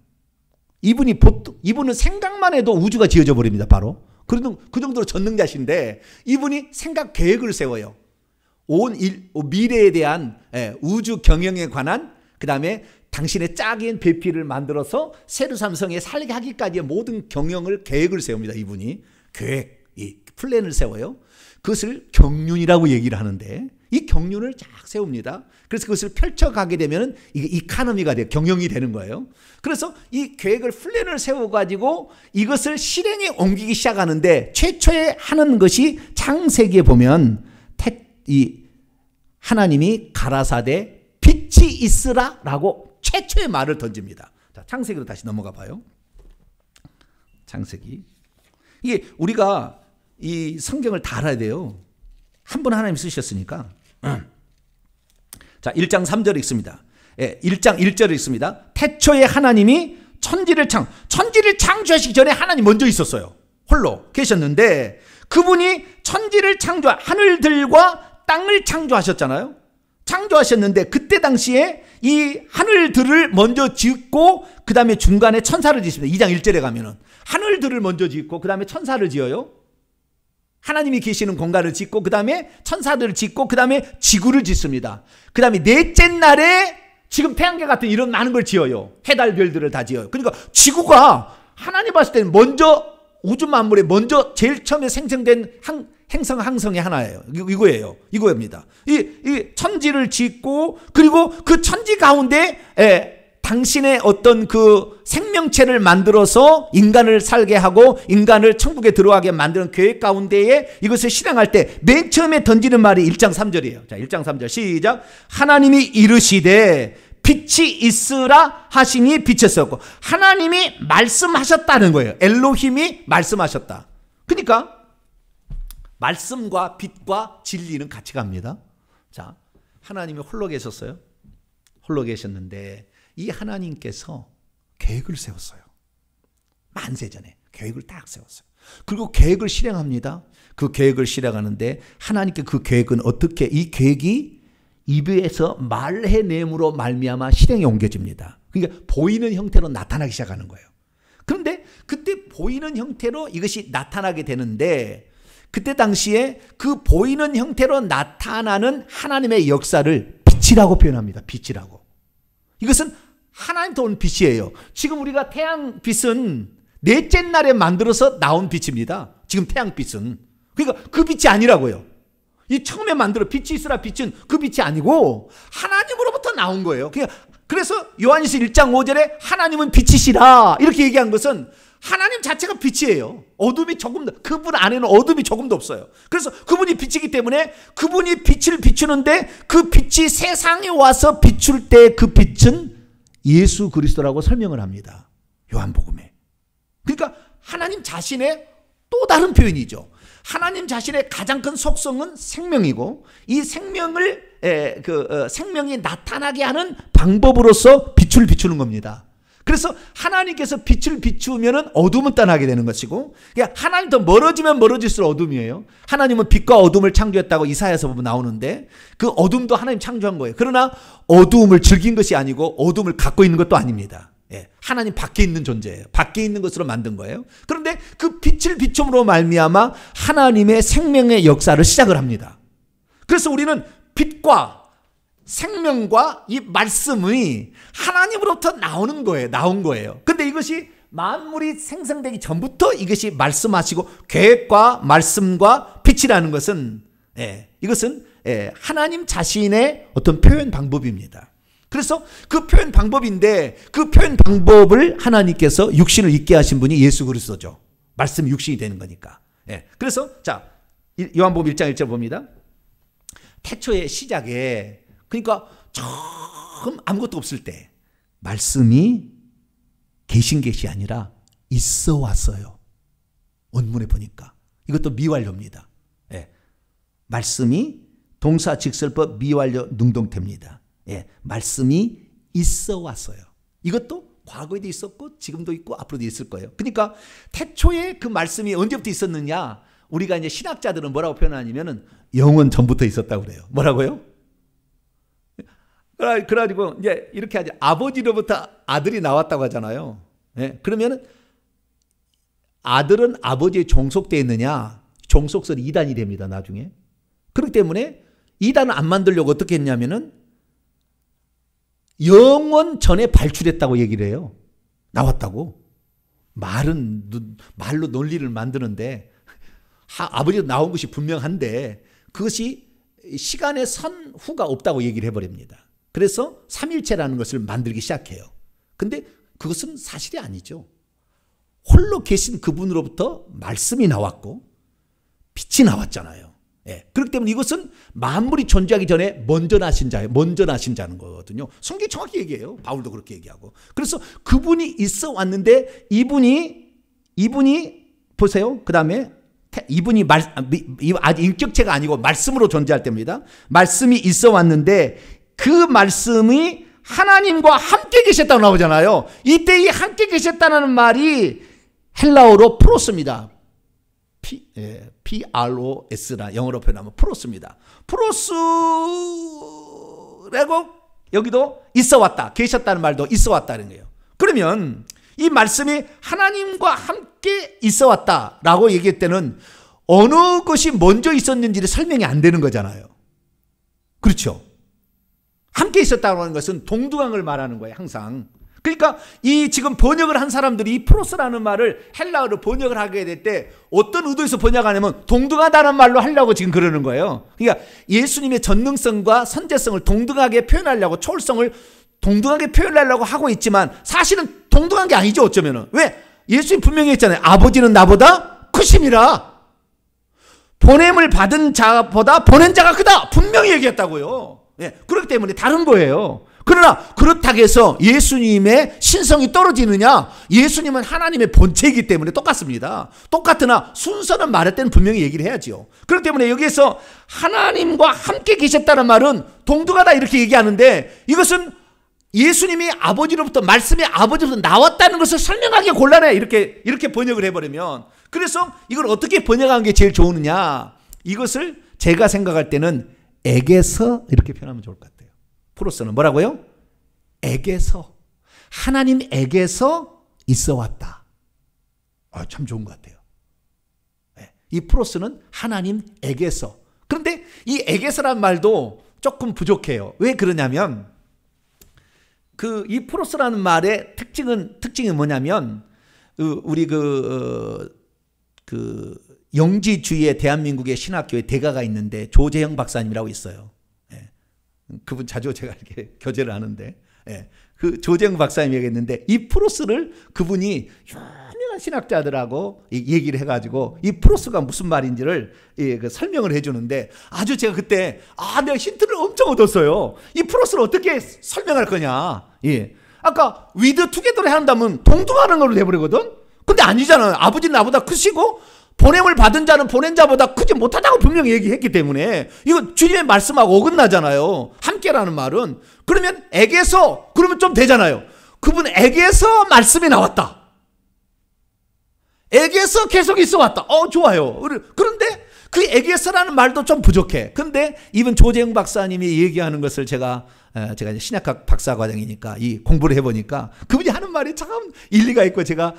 이분은 생각만 해도 우주가 지어져 버립니다. 바로. 그 정도로 전능자신데 이분이 생각 계획을 세워요. 미래에 대한 우주 경영에 관한 그 다음에 당신의 짝인 배필을 만들어서 세르삼성에 살게 하기까지의 모든 경영을 계획을 세웁니다. 이분이 플랜을 세워요. 그것을 경륜이라고 얘기를 하는데 이 경륜을 쫙 세웁니다. 그래서 그것을 펼쳐가게 되면 이게 이카노미가 돼요. 경영이 되는 거예요. 그래서 이 계획을 플랜을 세워가지고 이것을 실행에 옮기기 시작하는데 최초에 하는 것이 창세기에 보면 하나님이 가라사대 빛이 있으라 라고 최초의 말을 던집니다. 자, 창세기로 다시 넘어가 봐요. 창세기. 이게 우리가 이 성경을 다 알아야 돼요. 한 분 하나님 쓰셨으니까. 자, 1장 3절에 있습니다. 1장 1절에 있습니다. 태초에 하나님이 천지를 창조하시기 전에 하나님 먼저 있었어요. 홀로 계셨는데 그분이 천지를 하늘들과 땅을 창조하셨잖아요. 창조하셨는데 그때 당시에 이 하늘들을 먼저 짓고 그 다음에 중간에 천사를 짓습니다. 2장 1절에 가면은 하늘들을 먼저 짓고 그 다음에 천사를 지어요. 하나님이 계시는 공간을 짓고 그 다음에 천사들을 짓고 그 다음에 지구를 짓습니다. 그 다음에 넷째 날에 지금 태양계 같은 이런 많은 걸 지어요. 해달 별들을 다 지어요. 그러니까 지구가 하나님 봤을 때는 먼저 우주 만물에 먼저 제일 처음에 생성된 행성 항성의 하나예요. 이거입니다. 이 천지를 짓고 그리고 그 천지 가운데 당신의 어떤 그 생명체를 만들어서 인간을 살게 하고 인간을 천국에 들어가게 만드는 계획 가운데에 이것을 실행할 때 맨 처음에 던지는 말이 1장 3절이에요. 자, 1장 3절 시작. 하나님이 이르시되 빛이 있으라 하시니 빛이었고 하나님이 말씀하셨다는 거예요. 엘로힘이 말씀하셨다. 그러니까 말씀과 빛과 진리는 같이 갑니다. 자, 하나님이 홀로 계셨어요. 홀로 계셨는데 이 하나님께서 계획을 세웠어요. 만세 전에 계획을 딱 세웠어요. 그리고 계획을 실행합니다. 그 계획을 실행하는데 하나님께 그 계획은 어떻게 이 계획이 입에서 말해냄으로 말미암아 실행에 옮겨집니다. 그러니까 보이는 형태로 나타나기 시작하는 거예요. 그런데 그때 보이는 형태로 이것이 나타나게 되는데 그때 당시에 그 보이는 형태로 나타나는 하나님의 역사를 빛이라고 표현합니다. 빛이라고. 이것은 하나님부터 온 빛이에요. 지금 우리가 태양빛은 넷째 날에 만들어서 나온 빛입니다. 지금 태양빛은. 그러니까 그 빛이 아니라고요. 이 처음에 만들어 빛이 있으라 빛은 그 빛이 아니고 하나님으로부터 나온 거예요. 그래서 요한일서 1장 5절에 하나님은 빛이시라 이렇게 얘기한 것은 하나님 자체가 빛이에요. 어둠이 조금도, 그분 안에는 어둠이 조금도 없어요. 그래서 그분이 빛이기 때문에 그분이 빛을 비추는데 그 빛이 세상에 와서 비출 때 그 빛은 예수 그리스도라고 설명을 합니다. 요한복음에. 그러니까 하나님 자신의 또 다른 표현이죠. 하나님 자신의 가장 큰 속성은 생명이고 이 생명을 생명이 나타나게 하는 방법으로서 빛을 비추는 겁니다. 그래서 하나님께서 빛을 비추면 어둠은 떠나게 되는 것이고, 그러니까 하나님 더 멀어지면 멀어질수록 어둠이에요. 하나님은 빛과 어둠을 창조했다고 이사야서 보면 나오는데 그 어둠도 하나님 창조한 거예요. 그러나 어둠을 즐긴 것이 아니고 어둠을 갖고 있는 것도 아닙니다. 예, 하나님 밖에 있는 존재예요. 밖에 있는 것으로 만든 거예요. 그런데 그 빛을 비춤으로 말미암아 하나님의 생명의 역사를 시작을 합니다. 그래서 우리는 빛과 생명과 이 말씀이 하나님으로부터 나온 거예요. 근데 이것이 만물이 생성되기 전부터 이것이 말씀하시고 계획과 말씀과 빛이라는 것은 이것은 하나님 자신의 어떤 표현 방법입니다. 그래서 그 표현 방법인데 그 표현 방법을 하나님께서 육신을 입게 하신 분이 예수 그리스도죠. 말씀이 육신이 되는 거니까. 그래서 자, 요한복음 1장 1절 봅니다. 태초의 시작에, 그러니까 처음 아무것도 없을 때 말씀이 계신 것이 아니라 있어 왔어요. 원문에 보니까 이것도 미완료입니다. 말씀이 동사 직설법 미완료 능동태입니다. 말씀이 있어 왔어요. 이것도 과거에도 있었고 지금도 있고 앞으로도 있을 거예요. 그러니까 태초에 그 말씀이 언제부터 있었느냐, 우리가 이제 신학자들은 뭐라고 표현하냐면은 영원 전부터 있었다고 그래요. 뭐라고요? 그래가지고 이제 이렇게 하죠. 아버지로부터 아들이 나왔다고 하잖아요. 그러면은 아들은 아버지에 종속되어 있느냐? 종속설이 이단이 됩니다, 나중에. 그렇기 때문에 이단을 안 만들려고 어떻게 했냐면은 영원 전에 발출했다고 얘기를 해요. 나왔다고. 말로 논리를 만드는데 아버지도 나온 것이 분명한데 그것이 시간의 선후가 없다고 얘기를 해버립니다. 그래서 삼일체라는 것을 만들기 시작해요. 근데 그것은 사실이 아니죠. 홀로 계신 그분으로부터 말씀이 나왔고 빛이 나왔잖아요. 그렇기 때문에 이것은 만물이 존재하기 전에 먼저 나신 자는 거거든요. 성경이 정확히 얘기해요. 바울도 그렇게 얘기하고. 그래서 그분이 있어 왔는데 이분이 보세요. 그 다음에 이분이 아직 인격체가 아니고 말씀으로 존재할 때입니다. 말씀이 있어 왔는데 그 말씀이 하나님과 함께 계셨다고 나오잖아요. 이때 이 함께 계셨다는 말이 헬라어로 프로스입니다. P-R-O-S라 영어로 표현하면 프로스입니다. 프로스라고 여기도 있어 왔다. 계셨다는 말도 있어 왔다는 거예요. 그러면 이 말씀이 하나님과 함께 있어 왔다라고 얘기할 때는 어느 것이 먼저 있었는지를 설명이 안 되는 거잖아요. 그렇죠? 함께 있었다고 하는 것은 동등한 걸 말하는 거예요, 항상. 그러니까 이 지금 번역을 한 사람들이 이 프로스라는 말을 헬라어로 번역을 하게 될 때 어떤 의도에서 번역하냐면 동등하다는 말로 하려고 지금 그러는 거예요. 그러니까 예수님의 전능성과 선제성을 동등하게 표현하려고, 초월성을 동등하게 표현하려고 하고 있지만 사실은 동등한 게 아니죠, 어쩌면은. 왜? 예수님 분명히 했잖아요. 아버지는 나보다 크심이라. 보냄을 받은 자보다 보낸 자가 크다. 분명히 얘기했다고요. 그렇기 때문에 다른 거예요. 그러나 그렇다고 해서 예수님의 신성이 떨어지느냐? 예수님은 하나님의 본체이기 때문에 똑같습니다. 똑같으나 순서는 말할 때는 분명히 얘기를 해야지요. 그렇기 때문에 여기에서 하나님과 함께 계셨다는 말은 동등하다 이렇게 얘기하는데 이것은 예수님이 아버지로부터, 말씀이 아버지로부터 나왔다는 것을 설명하기 곤란해. 이렇게 번역을 해버리면. 그래서 이걸 어떻게 번역하는 게 제일 좋으느냐? 이것을 제가 생각할 때는 에게서 이렇게 표현하면 좋을 것 같아요. 프로스는 뭐라고요? 에게서, 하나님에게서 있어 왔다. 참 좋은 것 같아요. 이 프로스는 하나님에게서. 그런데 이 에게서란 말도 조금 부족해요. 왜 그러냐면 이 프로스라는 말의 특징이 뭐냐면 우리 영지주의의 대한민국의 신학교에 대가가 있는데 조재형 박사님이라고 있어요. 그분 자주 제가 이렇게 교제를 하는데, 그 조재형 박사님이 얘기했는데 이 프로스를 그분이 유명한 신학자들하고 얘기를 해가지고 이 프로스가 무슨 말인지를 설명을 해주는데 아주 제가 그때 내가 힌트를 엄청 얻었어요. 이 프로스를 어떻게 설명할 거냐. 아까 위드 투게더를 한다면 동등하는 걸로 돼버리거든. 근데 아니잖아요. 아버지는 나보다 크시고 보냄을 받은 자는 보낸 자보다 크지 못하다고 분명히 얘기했기 때문에 이거 주님의 말씀하고 어긋나잖아요. 함께라는 말은. 그러면 에게서 그러면 좀 되잖아요. 그분에게서 말씀이 나왔다. 에게서 계속 있어 왔다. 좋아요. 그런데 그 에게서라는 말도 좀 부족해. 그런데 이번 조재영 박사님이 얘기하는 것을 제가 이제 신약학 박사 과정이니까 이 공부를 해보니까 그분이 하는 말이 참 일리가 있고 제가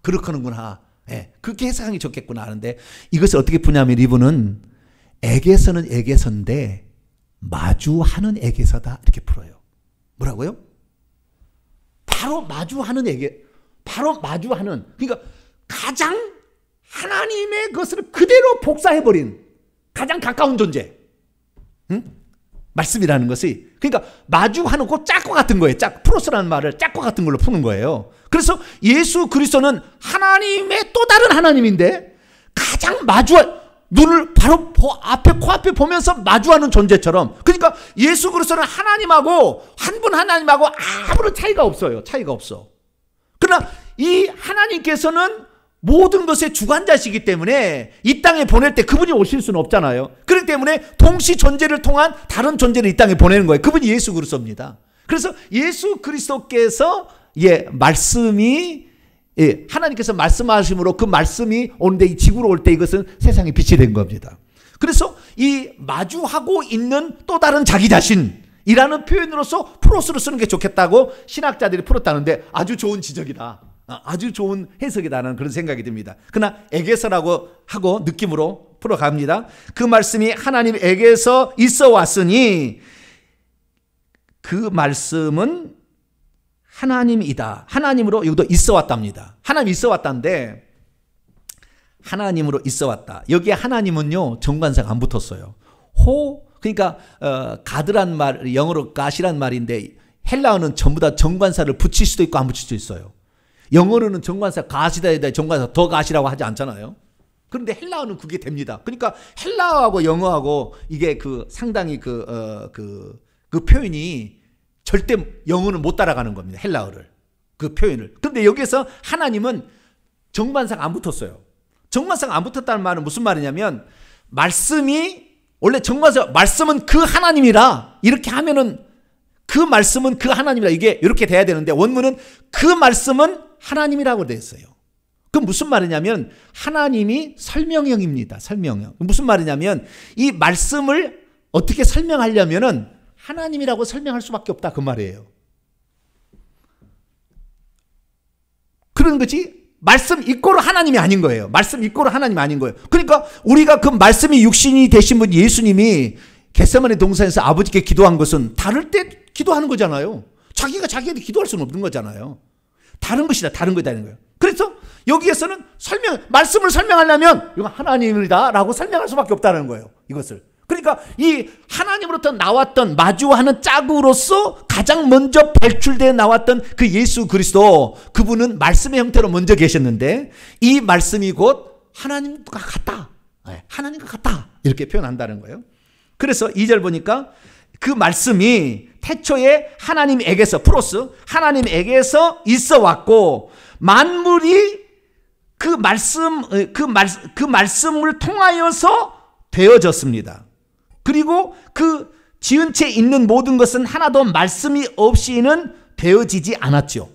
그렇구나. 그렇게 해석하기 좋겠구나 하는데 이것을 어떻게 푸냐면 이분은 에게서는 에게서인데 마주하는 에게서다 이렇게 풀어요. 뭐라고요? 바로 마주하는 그러니까 가장 하나님의 것을 그대로 복사해버린 가장 가까운 존재. 말씀이라는 것이 그러니까 마주하는 그 짝과 같은 거예요. 프로스라는 말을 짝과 같은 걸로 푸는 거예요. 그래서 예수 그리스도는 하나님의 또 다른 하나님인데 가장 눈을 바로 코앞에 보면서 마주하는 존재처럼 그러니까 예수 그리스도는 하나님하고 한 분 하나님하고 아무런 차이가 없어요. 차이가 없어. 그러나 이 하나님께서는 모든 것의 주관자시기 때문에 이 땅에 보낼 때 그분이 오실 수는 없잖아요. 그렇기 때문에 동시 존재를 통한 다른 존재를 이 땅에 보내는 거예요. 그분이 예수 그리스도입니다. 그래서 예수 그리스도께서 말씀이 하나님께서 말씀하심으로 그 말씀이 오는데 이 지구로 올 때 이것은 세상에 빛이 된 겁니다. 그래서 이 마주하고 있는 또 다른 자기 자신이라는 표현으로서 프로스로 쓰는 게 좋겠다고 신학자들이 풀었다는데 아주 좋은 지적이다. 아주 좋은 해석이다라는 그런 생각이 듭니다. 그러나 에게서라고 하고 느낌으로 풀어갑니다. 그 말씀이 하나님에게서 있어 왔으니 그 말씀은 하나님이다. 하나님으로 여기도 있어 왔답니다. 하나님 있어 왔다는데 하나님으로 있어 왔다. 여기에 하나님은요 정관사가 안 붙었어요. 그러니까 가드란 말 영어로 가시란 말인데 헬라어는 전부 다 정관사를 붙일 수도 있고 안 붙일 수도 있어요. 영어로는 정관사 가시다에다 정관사 더 가시라고 하지 않잖아요. 그런데 헬라어는 그게 됩니다. 그러니까 헬라어하고 영어하고 이게 상당히 그 표현이 절대 영어는 못 따라가는 겁니다. 헬라어를. 그 표현을. 그런데 여기서 하나님은 정관사가 안 붙었어요. 정관사가 안 붙었다는 말은 무슨 말이냐면 원래 정관사 말씀은 그 하나님이라 이렇게 하면은 그 말씀은 그 하나님이라 이게 이렇게 돼야 되는데 원문은 그 말씀은 하나님이라고 되어 있어요. 그럼 무슨 말이냐면 하나님이 설명형입니다. 설명형. 무슨 말이냐면 이 말씀을 어떻게 설명하려면은 하나님이라고 설명할 수밖에 없다 그 말이에요. 그런 거지 말씀 이꼬르 하나님이 아닌 거예요. 말씀 이꼬르 하나님이 아닌 거예요. 그러니까 우리가 그 말씀이 육신이 되신 분 예수님이 겟세마네 동산에서 아버지께 기도한 것은 다를 때 기도하는 거잖아요. 자기가 자기한테 기도할 수는 없는 거잖아요. 다른 것이다. 다른 거예요. 그래서 여기에서는 말씀을 설명하려면 이건 하나님이다 라고 설명할 수밖에 없다는 거예요. 이것을. 그러니까 이 하나님으로부터 나왔던 마주하는 짝으로서 가장 먼저 발출되어 나왔던 그 예수 그리스도 그분은 말씀의 형태로 먼저 계셨는데 이 말씀이 곧 하나님과 같다. 하나님과 같다. 이렇게 표현한다는 거예요. 그래서 2절 보니까 그 말씀이 태초에 하나님에게서 프로스 하나님에게서 있어 왔고 만물이 그 말씀을 통하여서 되어졌습니다. 그리고 그 지은 채 있는 모든 것은 하나도 말씀이 없이는 되어지지 않았죠.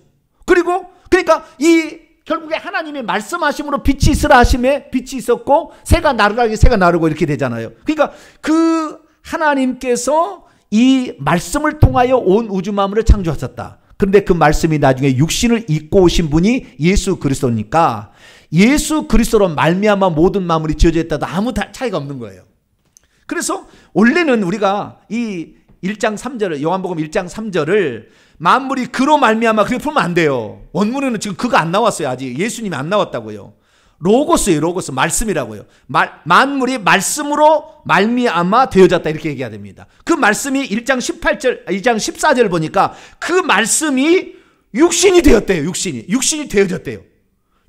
그러니까 이 결국에 하나님이 말씀하심으로 빛이 있으라 하심에 빛이 있었고 새가 나르라 하기 새가 나르고 이렇게 되잖아요. 그러니까 그 하나님께서 이 말씀을 통하여 온 우주 만물을 창조하셨다. 그런데 그 말씀이 나중에 육신을 입고 오신 분이 예수 그리스도니까 예수 그리스도로 말미암아 모든 만물이 지어졌다도 아무 차이가 없는 거예요. 그래서 원래는 우리가 이 1장 3절을 요한복음 1장 3절을 만물이 그로 말미암아 그렇게 풀면 안 돼요. 원문에는 지금 그거 안 나왔어요. 아직 예수님이 안 나왔다고요. 로고스예요. 로고스 말씀이라고요. 만물이 말씀으로 말미암아 되어졌다 이렇게 얘기해야 됩니다. 그 말씀이 1장 14절 보니까 그 말씀이 육신이 되었대요. 육신이 되어졌대요.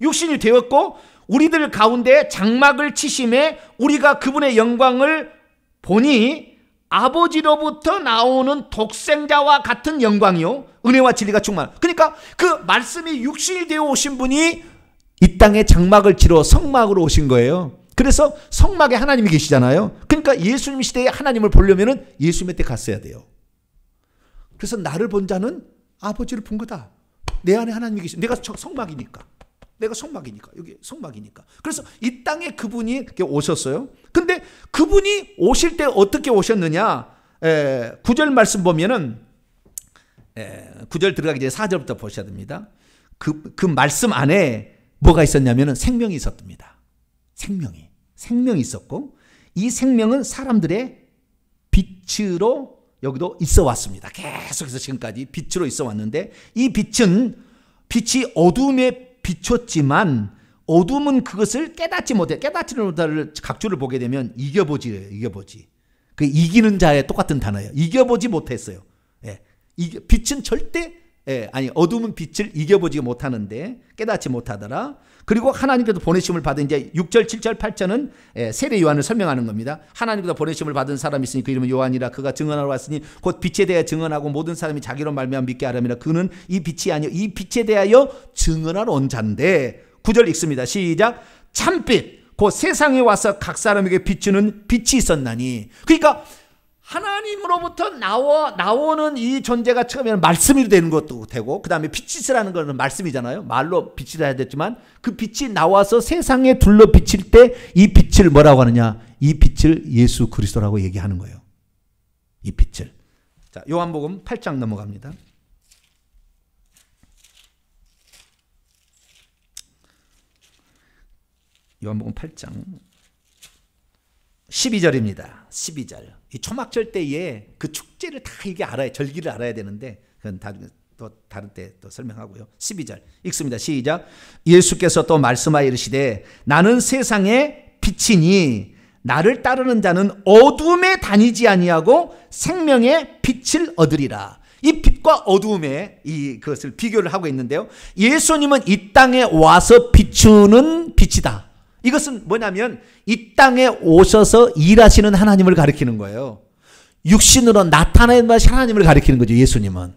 육신이 되었고 우리들 가운데 장막을 치심에 우리가 그분의 영광을 보니 아버지로부터 나오는 독생자와 같은 영광이요 은혜와 진리가 충만. 그러니까 그 말씀이 육신이 되어 오신 분이 이 땅에 장막을 치러 성막으로 오신 거예요. 그래서 성막에 하나님이 계시잖아요. 그러니까 예수님 시대에 하나님을 보려면 예수님한테 갔어야 돼요. 그래서 나를 본 자는 아버지를 본 거다. 내 안에 하나님이 계시. 내가 성막이니까. 여기 성막이니까. 그래서 이 땅에 그분이 오셨어요. 근데 그분이 오실 때 어떻게 오셨느냐? 9절 말씀 보면은 9절 들어가기 전에 4절부터 보셔야 됩니다. 그 말씀 안에 뭐가 있었냐면은 생명이 있었답니다. 생명이 있었고, 이 생명은 사람들의 빛으로 여기도 있어 왔습니다. 계속해서 지금까지 빛으로 있어 왔는데, 이 빛이 어둠에 비췄지만 어둠은 그것을 깨닫지 못해. 깨닫지 못할 각주를 보게 되면 이겨보지래요. 이겨보지. 그 이기는 자의 똑같은 단어예요. 이겨보지 못했어요. 빛은 절대 어둠은 빛을 이겨보지 못하는데 깨닫지 못하더라. 그리고 하나님께서 보내심을 받은 이제 6절, 7절, 8절은 세례 요한을 설명하는 겁니다. 하나님께서 보내심을 받은 사람이 있으니 그 이름은 요한이라. 그가 증언하러 왔으니 곧 빛에 대하여 증언하고 모든 사람이 자기로 말미암아 믿게 하려니라. 그는 이 빛이 아니요 이 빛에 대하여 증언하러 온 자인데, 9절 읽습니다. 시작. 참빛 곧 세상에 와서 각 사람에게 비추는 빛이 있었나니. 그러니까 하나님으로부터 나오는 이 존재가 처음에는 말씀이 되는 것도 되고, 그 다음에 빛이라는 것은 말씀이잖아요. 말로 빛이라 해야 됐지만 그 빛이 나와서 세상에 둘러 비칠 때 이 빛을 뭐라고 하느냐? 이 빛을 예수 그리스도라고 얘기하는 거예요. 이 빛을. 자, 요한복음 8장 넘어갑니다. 요한복음 8장 12절입니다. 12절. 이 초막절 때에 그 축제를 다 이게 알아야, 절기를 알아야 되는데, 그건 또 다른 때 또 설명하고요. 12절 읽습니다. 시작. 예수께서 또 말씀하여 이르시되 나는 세상의 빛이니 나를 따르는 자는 어둠에 다니지 아니하고 생명의 빛을 얻으리라. 이 빛과 어둠의 그것을 비교를 하고 있는데요. 예수님은 이 땅에 와서 비추는 빛이다. 이것은 뭐냐면 이 땅에 오셔서 일하시는 하나님을 가리키는 거예요. 육신으로 나타나는 하나님을 가리키는 거죠, 예수님은.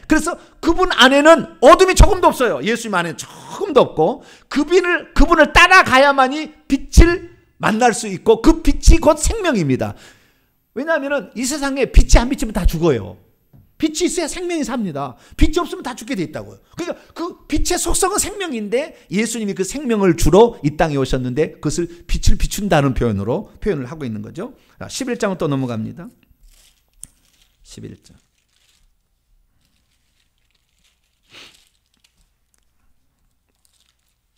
그래서 그분 안에는 어둠이 조금도 없어요. 예수님 안에는 조금도 없고, 그분을 따라가야만이 빛을 만날 수 있고, 그 빛이 곧 생명입니다. 왜냐하면 이 세상에 빛이 안 비치면 다 죽어요. 빛이 있어야 생명이 삽니다. 빛이 없으면 다 죽게 돼 있다고요. 그러니까 그 빛의 속성은 생명인데, 예수님이 그 생명을 주러 이 땅에 오셨는데 그것을 빛을 비춘다는 표현을 하고 있는 거죠. 11장은 또 넘어갑니다. 11장.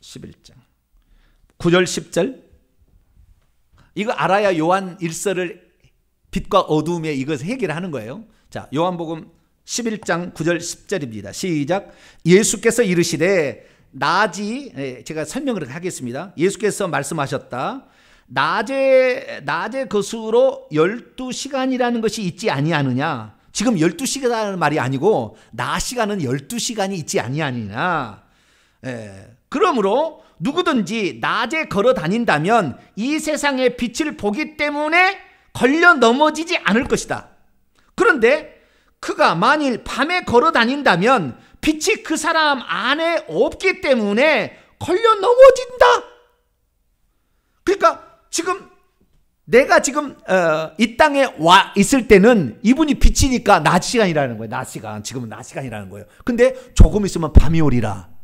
11장 9절 10절. 이거 알아야 요한 일서를 빛과 어둠의 이것을 해결하는 거예요. 자, 요한복음 11장 9절 10절입니다. 시작. 예수께서 이르시되 낮이, 제가 설명을 하겠습니다. 예수께서 말씀하셨다. 낮에 것으로 12시간이라는 것이 있지 아니하느냐. 지금 12시간이라는 말이 아니고 낮 시간은 12시간이 있지 아니하느냐. 그러므로 누구든지 낮에 걸어 다닌다면 이 세상의 빛을 보기 때문에 걸려 넘어지지 않을 것이다. 그런데 그가 만일 밤에 걸어 다닌다면 빛이 그 사람 안에 없기 때문에 걸려 넘어진다. 그러니까 내가 지금 이 땅에 와 있을 때는 이분이 빛이니까 낮 시간이라는 거예요. 낮 시간. 지금은 낮 시간이라는 거예요. 근데 조금 있으면 밤이 오리라.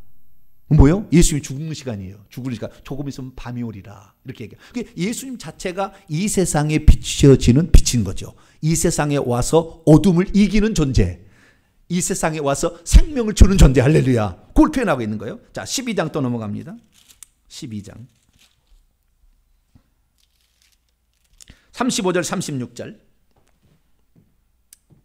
뭐요? 예수님이 죽는 시간이에요. 죽을 시간. 조금 있으면 밤이 오리라. 이렇게 얘기해요. 예수님 자체가 이 세상에 비춰지는 빛인 거죠. 이 세상에 와서 어둠을 이기는 존재. 이 세상에 와서 생명을 주는 존재. 할렐루야. 그걸 표현하고 있는 거예요. 자, 12장 또 넘어갑니다. 12장 35절 36절.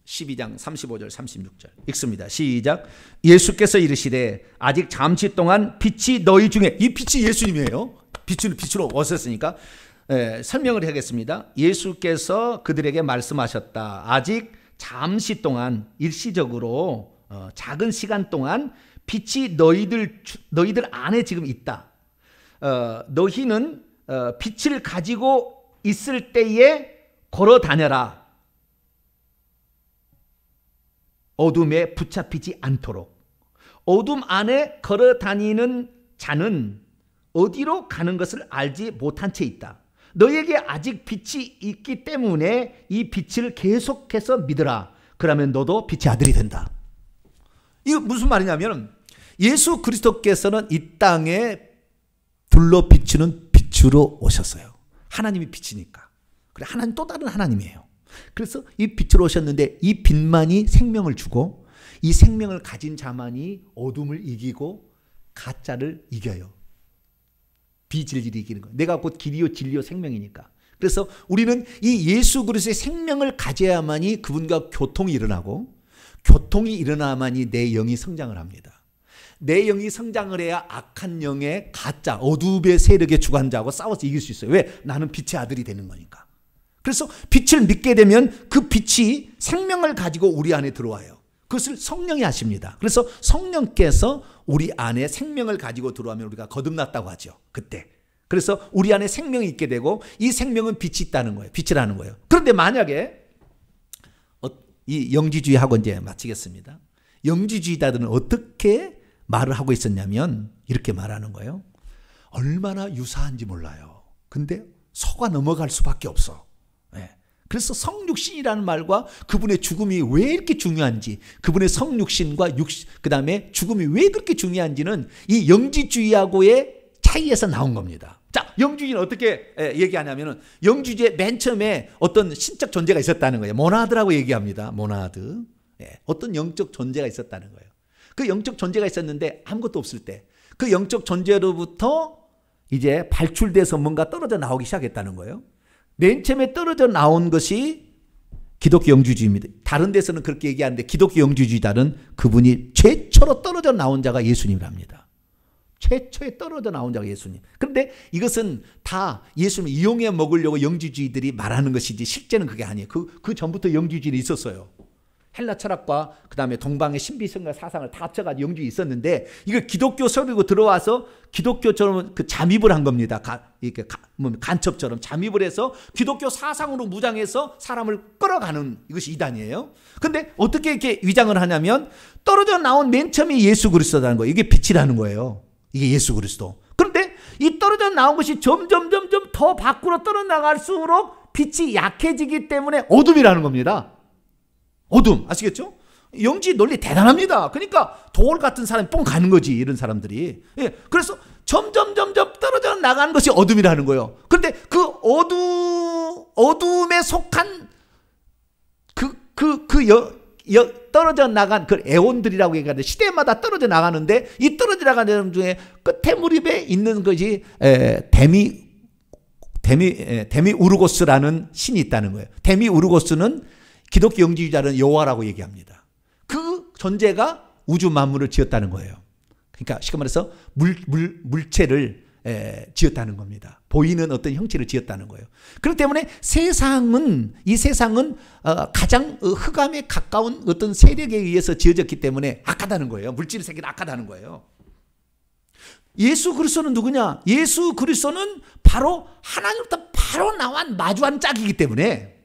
12장 35절 36절 읽습니다. 시작. 예수께서 이르시되 아직 잠시 동안 빛이 너희 중에, 이 빛이 예수님이에요. 빛으로 오셨으니까 설명을 하겠습니다. 예수께서 그들에게 말씀하셨다. 아직 잠시 동안, 일시적으로 작은 시간 동안 빛이 너희들 안에 지금 있다. 너희는 빛을 가지고 있을 때에 걸어 다녀라. 어둠에 붙잡히지 않도록. 어둠 안에 걸어 다니는 자는 어디로 가는 것을 알지 못한 채 있다. 너에게 아직 빛이 있기 때문에 이 빛을 계속해서 믿으라. 그러면 너도 빛의 아들이 된다. 이거 무슨 말이냐면 예수 그리스도께서는 이 땅에 불러 비추는 빛으로 오셨어요. 하나님이 빛이니까. 그래, 하나님 또 다른 하나님이에요. 그래서 이 빛으로 오셨는데 이 빛만이 생명을 주고 이 생명을 가진 자만이 어둠을 이기고 가짜를 이겨요. 비진리를 이기는 거예요. 내가 곧 길이요 진리요 생명이니까. 그래서 우리는 이 예수 그리스도의 생명을 가져야만이 그분과 교통이 일어나고 교통이 일어나야만이 내 영이 성장을 합니다. 내 영이 성장을 해야 악한 영의 가짜 어둠의 세력의 주관자하고 싸워서 이길 수 있어요. 왜? 나는 빛의 아들이 되는 거니까. 그래서 빛을 믿게 되면 그 빛이 생명을 가지고 우리 안에 들어와요. 그것을 성령이 하십니다. 그래서 성령께서 우리 안에 생명을 가지고 들어오면 우리가 거듭났다고 하죠. 그때. 그래서 우리 안에 생명이 있게 되고 이 생명은 빛이 있다는 거예요. 빛이라는 거예요. 그런데 만약에 이 영지주의하고 이제 마치겠습니다. 영지주의자들은 어떻게 말을 하고 있었냐면 이렇게 말하는 거예요. 얼마나 유사한지 몰라요. 근데 속아 넘어갈 수밖에 없어. 그래서 성육신이라는 말과 그분의 죽음이 왜 이렇게 중요한지, 그분의 성육신과 그 다음에 죽음이 왜 그렇게 중요한지는 이 영지주의하고의 차이에서 나온 겁니다. 자, 영주주의는 어떻게 얘기하냐면은 영주주의 맨 처음에 어떤 신적 존재가 있었다는 거예요. 모나드라고 얘기합니다. 모나드. 어떤 영적 존재가 있었다는 거예요. 그 영적 존재가 있었는데 아무것도 없을 때 그 영적 존재로부터 이제 발출돼서 뭔가 떨어져 나오기 시작했다는 거예요. 맨 처음에 떨어져 나온 것이 기독교 영주주의입니다. 다른 데서는 그렇게 얘기하는데 기독교 영주주의자는 그분이 최초로 떨어져 나온 자가 예수님이랍니다. 최초에 떨어져 나온 자가 예수님. 그런데 이것은 다 예수님을 이용해 먹으려고 영주주의들이 말하는 것이지 실제는 그게 아니에요. 그 전부터 영주주의는 있었어요. 헬라 철학과 그 다음에 동방의 신비성과 사상을 다 합쳐가지고 영주주의 있었는데 이걸 기독교 서리고 들어와서 기독교처럼 그 잠입을 한 겁니다. 간첩처럼 잠입을 해서 기독교 사상으로 무장해서 사람을 끌어가는 이것이 이단이에요. 근데 어떻게 이렇게 위장을 하냐면 떨어져 나온 맨 처음에 예수 그리스도라는 거예요. 이게 빛이라는 거예요. 이게 예수 그리스도. 그런데 이 떨어져 나온 것이 점점 더 밖으로 떨어나갈수록 빛이 약해지기 때문에 어둠이라는 겁니다. 어둠 아시겠죠? 영지 논리 대단합니다. 그러니까 돌 같은 사람이 뻥 가는 거지 이런 사람들이. 그래서 점점 떨어져 나가는 것이 어둠이라는 거예요. 그런데 그 어둠에 속한 떨어져 나간 그 에온들이라고 얘기하는데 시대마다 떨어져 나가는데 이 떨어져 나가는 중에 끝에 무렵에 있는 것이 데미우르고스라는 신이 있다는 거예요. 데미우르고스는 기독교 영지주의자는 여호와라고 얘기합니다. 그 존재가 우주 만물을 지었다는 거예요. 그러니까 쉽게 말해서 물체를 지었다는 겁니다. 보이는 어떤 형체를 지었다는 거예요. 그렇기 때문에 이 세상은 가장 흑암에 가까운 어떤 세력에 의해서 지어졌기 때문에 악하다는 거예요. 물질 세계는 악하다는 거예요. 예수 그리스도는 누구냐? 예수 그리스도는 바로 하나님부터 바로 나온 마주한 짝이기 때문에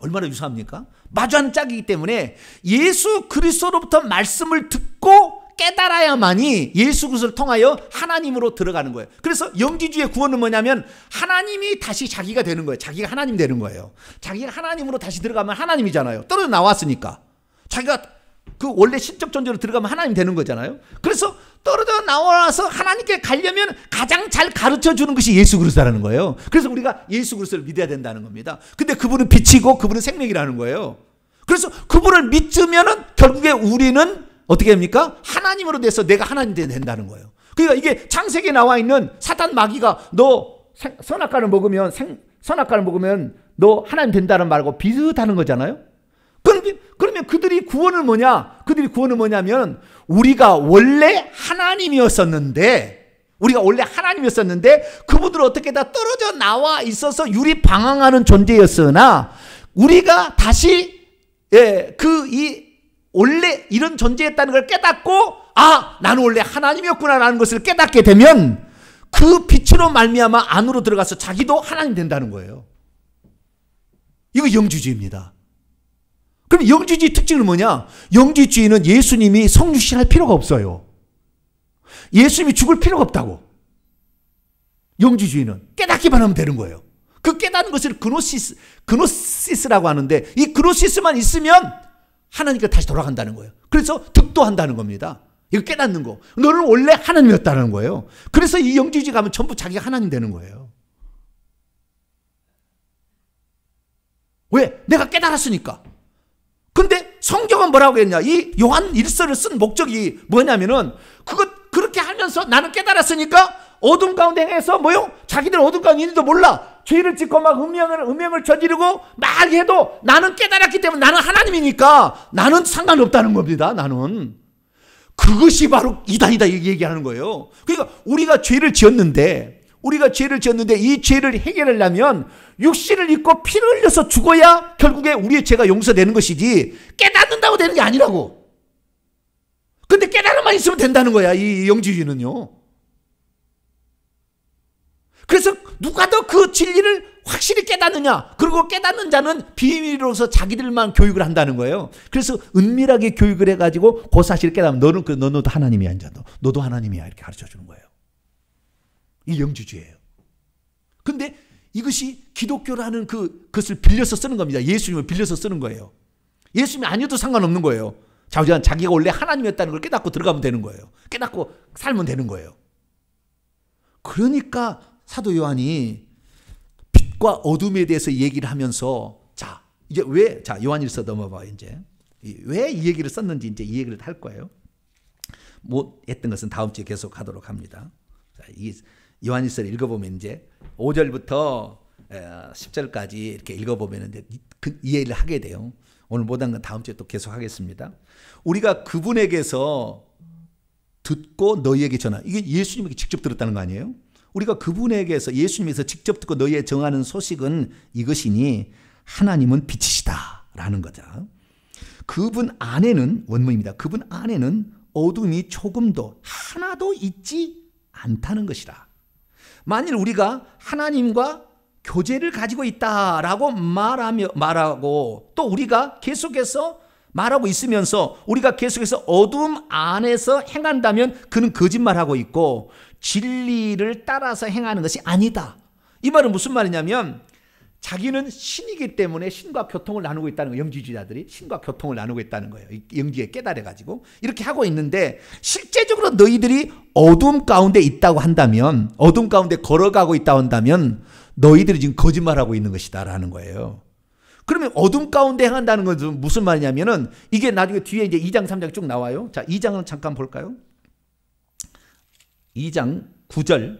얼마나 유사합니까? 마주하는 짝이기 때문에 예수 그리스도로부터 말씀을 듣고 깨달아야만이 예수 그리스도를 통하여 하나님으로 들어가는 거예요. 그래서 영지주의 구원은 뭐냐면 하나님이 다시 자기가 되는 거예요. 자기가 하나님 되는 거예요. 자기가 하나님으로 다시 들어가면 하나님이잖아요. 떨어져 나왔으니까. 자기가 그 원래 신적 존재로 들어가면 하나님 되는 거잖아요. 그래서 떨어져 나와서 하나님께 가려면 가장 잘 가르쳐 주는 것이 예수 그리스도라는 거예요. 그래서 우리가 예수 그리스도를 믿어야 된다는 겁니다. 근데 그분은 빛이고 그분은 생명이라는 거예요. 그래서 그분을 믿으면은 결국에 우리는 어떻게 됩니까? 하나님으로 돼서 내가 하나님 된다는 거예요. 그러니까 이게 창세기에 나와 있는 사탄 마귀가 너 선악과를 먹으면 너 하나님 된다는 말하고 비슷하는 거잖아요. 그러면 그들이 구원은 뭐냐? 그들이 구원은 뭐냐면 우리가 원래 하나님이었었는데 그분들은 어떻게 다 떨어져 나와 있어서 유리 방황하는 존재였으나 우리가 다시 원래 이런 존재였다는 걸 깨닫고 나는 원래 하나님이었구나라는 것을 깨닫게 되면 그 빛으로 말미암아 안으로 들어가서 자기도 하나님 된다는 거예요. 이거 영주주의입니다. 그럼 영주주의 특징은 뭐냐? 영주주의는 예수님이 성육신할 필요가 없어요. 예수님이 죽을 필요가 없다고. 영주주의는 깨닫기만 하면 되는 거예요. 그 깨닫는 것을 그노시스라고 하는데 이 그노시스만 있으면 하나님께 다시 돌아간다는 거예요. 그래서 득도한다는 겁니다. 이거 깨닫는 거. 너는 원래 하나님이었다는 거예요. 그래서 이 영지주의 가면 전부 자기가 하나님 되는 거예요. 왜? 내가 깨달았으니까. 근데 성경은 뭐라고 했냐? 이 요한 1서를 쓴 목적이 뭐냐면은 그렇게 하면서 나는 깨달았으니까 어둠 가운데 행해서 뭐요? 자기들 어둠 가운데 있는지도 몰라. 죄를 짓고 막 음행을 저지르고 막 해도 나는 깨달았기 때문에 나는 하나님이니까 나는 상관없다는 겁니다. 나는. 그것이 바로 이단이다 얘기하는 거예요. 그러니까 우리가 죄를 지었는데 이 죄를 해결하려면 육신을 입고 피를 흘려서 죽어야 결국에 우리의 죄가 용서되는 것이지 깨닫는다고 되는 게 아니라고. 근데 깨달음만 있으면 된다는 거야, 이 영지주의는요. 그래서 누가 더 그 진리를 확실히 깨닫느냐. 그리고 깨닫는 자는 비밀로서 자기들만 교육을 한다는 거예요. 그래서 은밀하게 교육을 해가지고 그 사실을 깨닫으면 너도 하나님이야. 이제 너도 하나님이야. 이렇게 가르쳐주는 거예요. 이 영지주의예요. 근데 이것이 기독교라는 그것을 빌려서 쓰는 겁니다. 예수님을 빌려서 쓰는 거예요. 예수님이 아니어도 상관없는 거예요. 자기가 원래 하나님이었다는 걸 깨닫고 들어가면 되는 거예요. 깨닫고 살면 되는 거예요. 그러니까 사도 요한이 빛과 어둠에 대해서 얘기를 하면서 이제 왜 요한일서 넘어봐요. 이제 왜 이 얘기를 썼는지 이제 이 얘기를 할 거예요. 못 했던 것은 다음 주에 계속 하도록 합니다. 이 요한일서를 읽어보면 이제 5절부터 10절까지 이렇게 읽어보면 이제 이 얘기를 하게 돼요. 오늘 못한 건 다음 주에 또 계속 하겠습니다. 우리가 그분에게서 듣고 너희에게 전하. 이게 예수님에게 직접 들었다는 거 아니에요? 우리가 그분에게서 예수님에서 직접 듣고 너희에 정하는 소식은 이것이니 하나님은 빛이시다 라는 거죠. 그분 안에는 원문입니다. 그분 안에는 어둠이 조금도 하나도 있지 않다는 것이라. 만일 우리가 하나님과 교제를 가지고 있다라고 말하고 또 우리가 계속해서 말하고 있으면서 우리가 계속해서 어둠 안에서 행한다면 그는 거짓말하고 있고 진리를 따라서 행하는 것이 아니다. 이 말은 무슨 말이냐면 자기는 신이기 때문에 신과 교통을 나누고 있다는 거예요. 영지주의자들이 신과 교통을 나누고 있다는 거예요. 영지에 깨달아가지고 이렇게 하고 있는데 실제적으로 너희들이 어둠 가운데 있다고 한다면 어둠 가운데 걸어가고 있다고 한다면 너희들이 지금 거짓말하고 있는 것이다 라는 거예요. 그러면 어둠 가운데 행한다는 것은 무슨 말이냐면은 이게 나중에 뒤에 이제 2장 3장 쭉 나와요. 자, 2장은 잠깐 볼까요? 2장 9절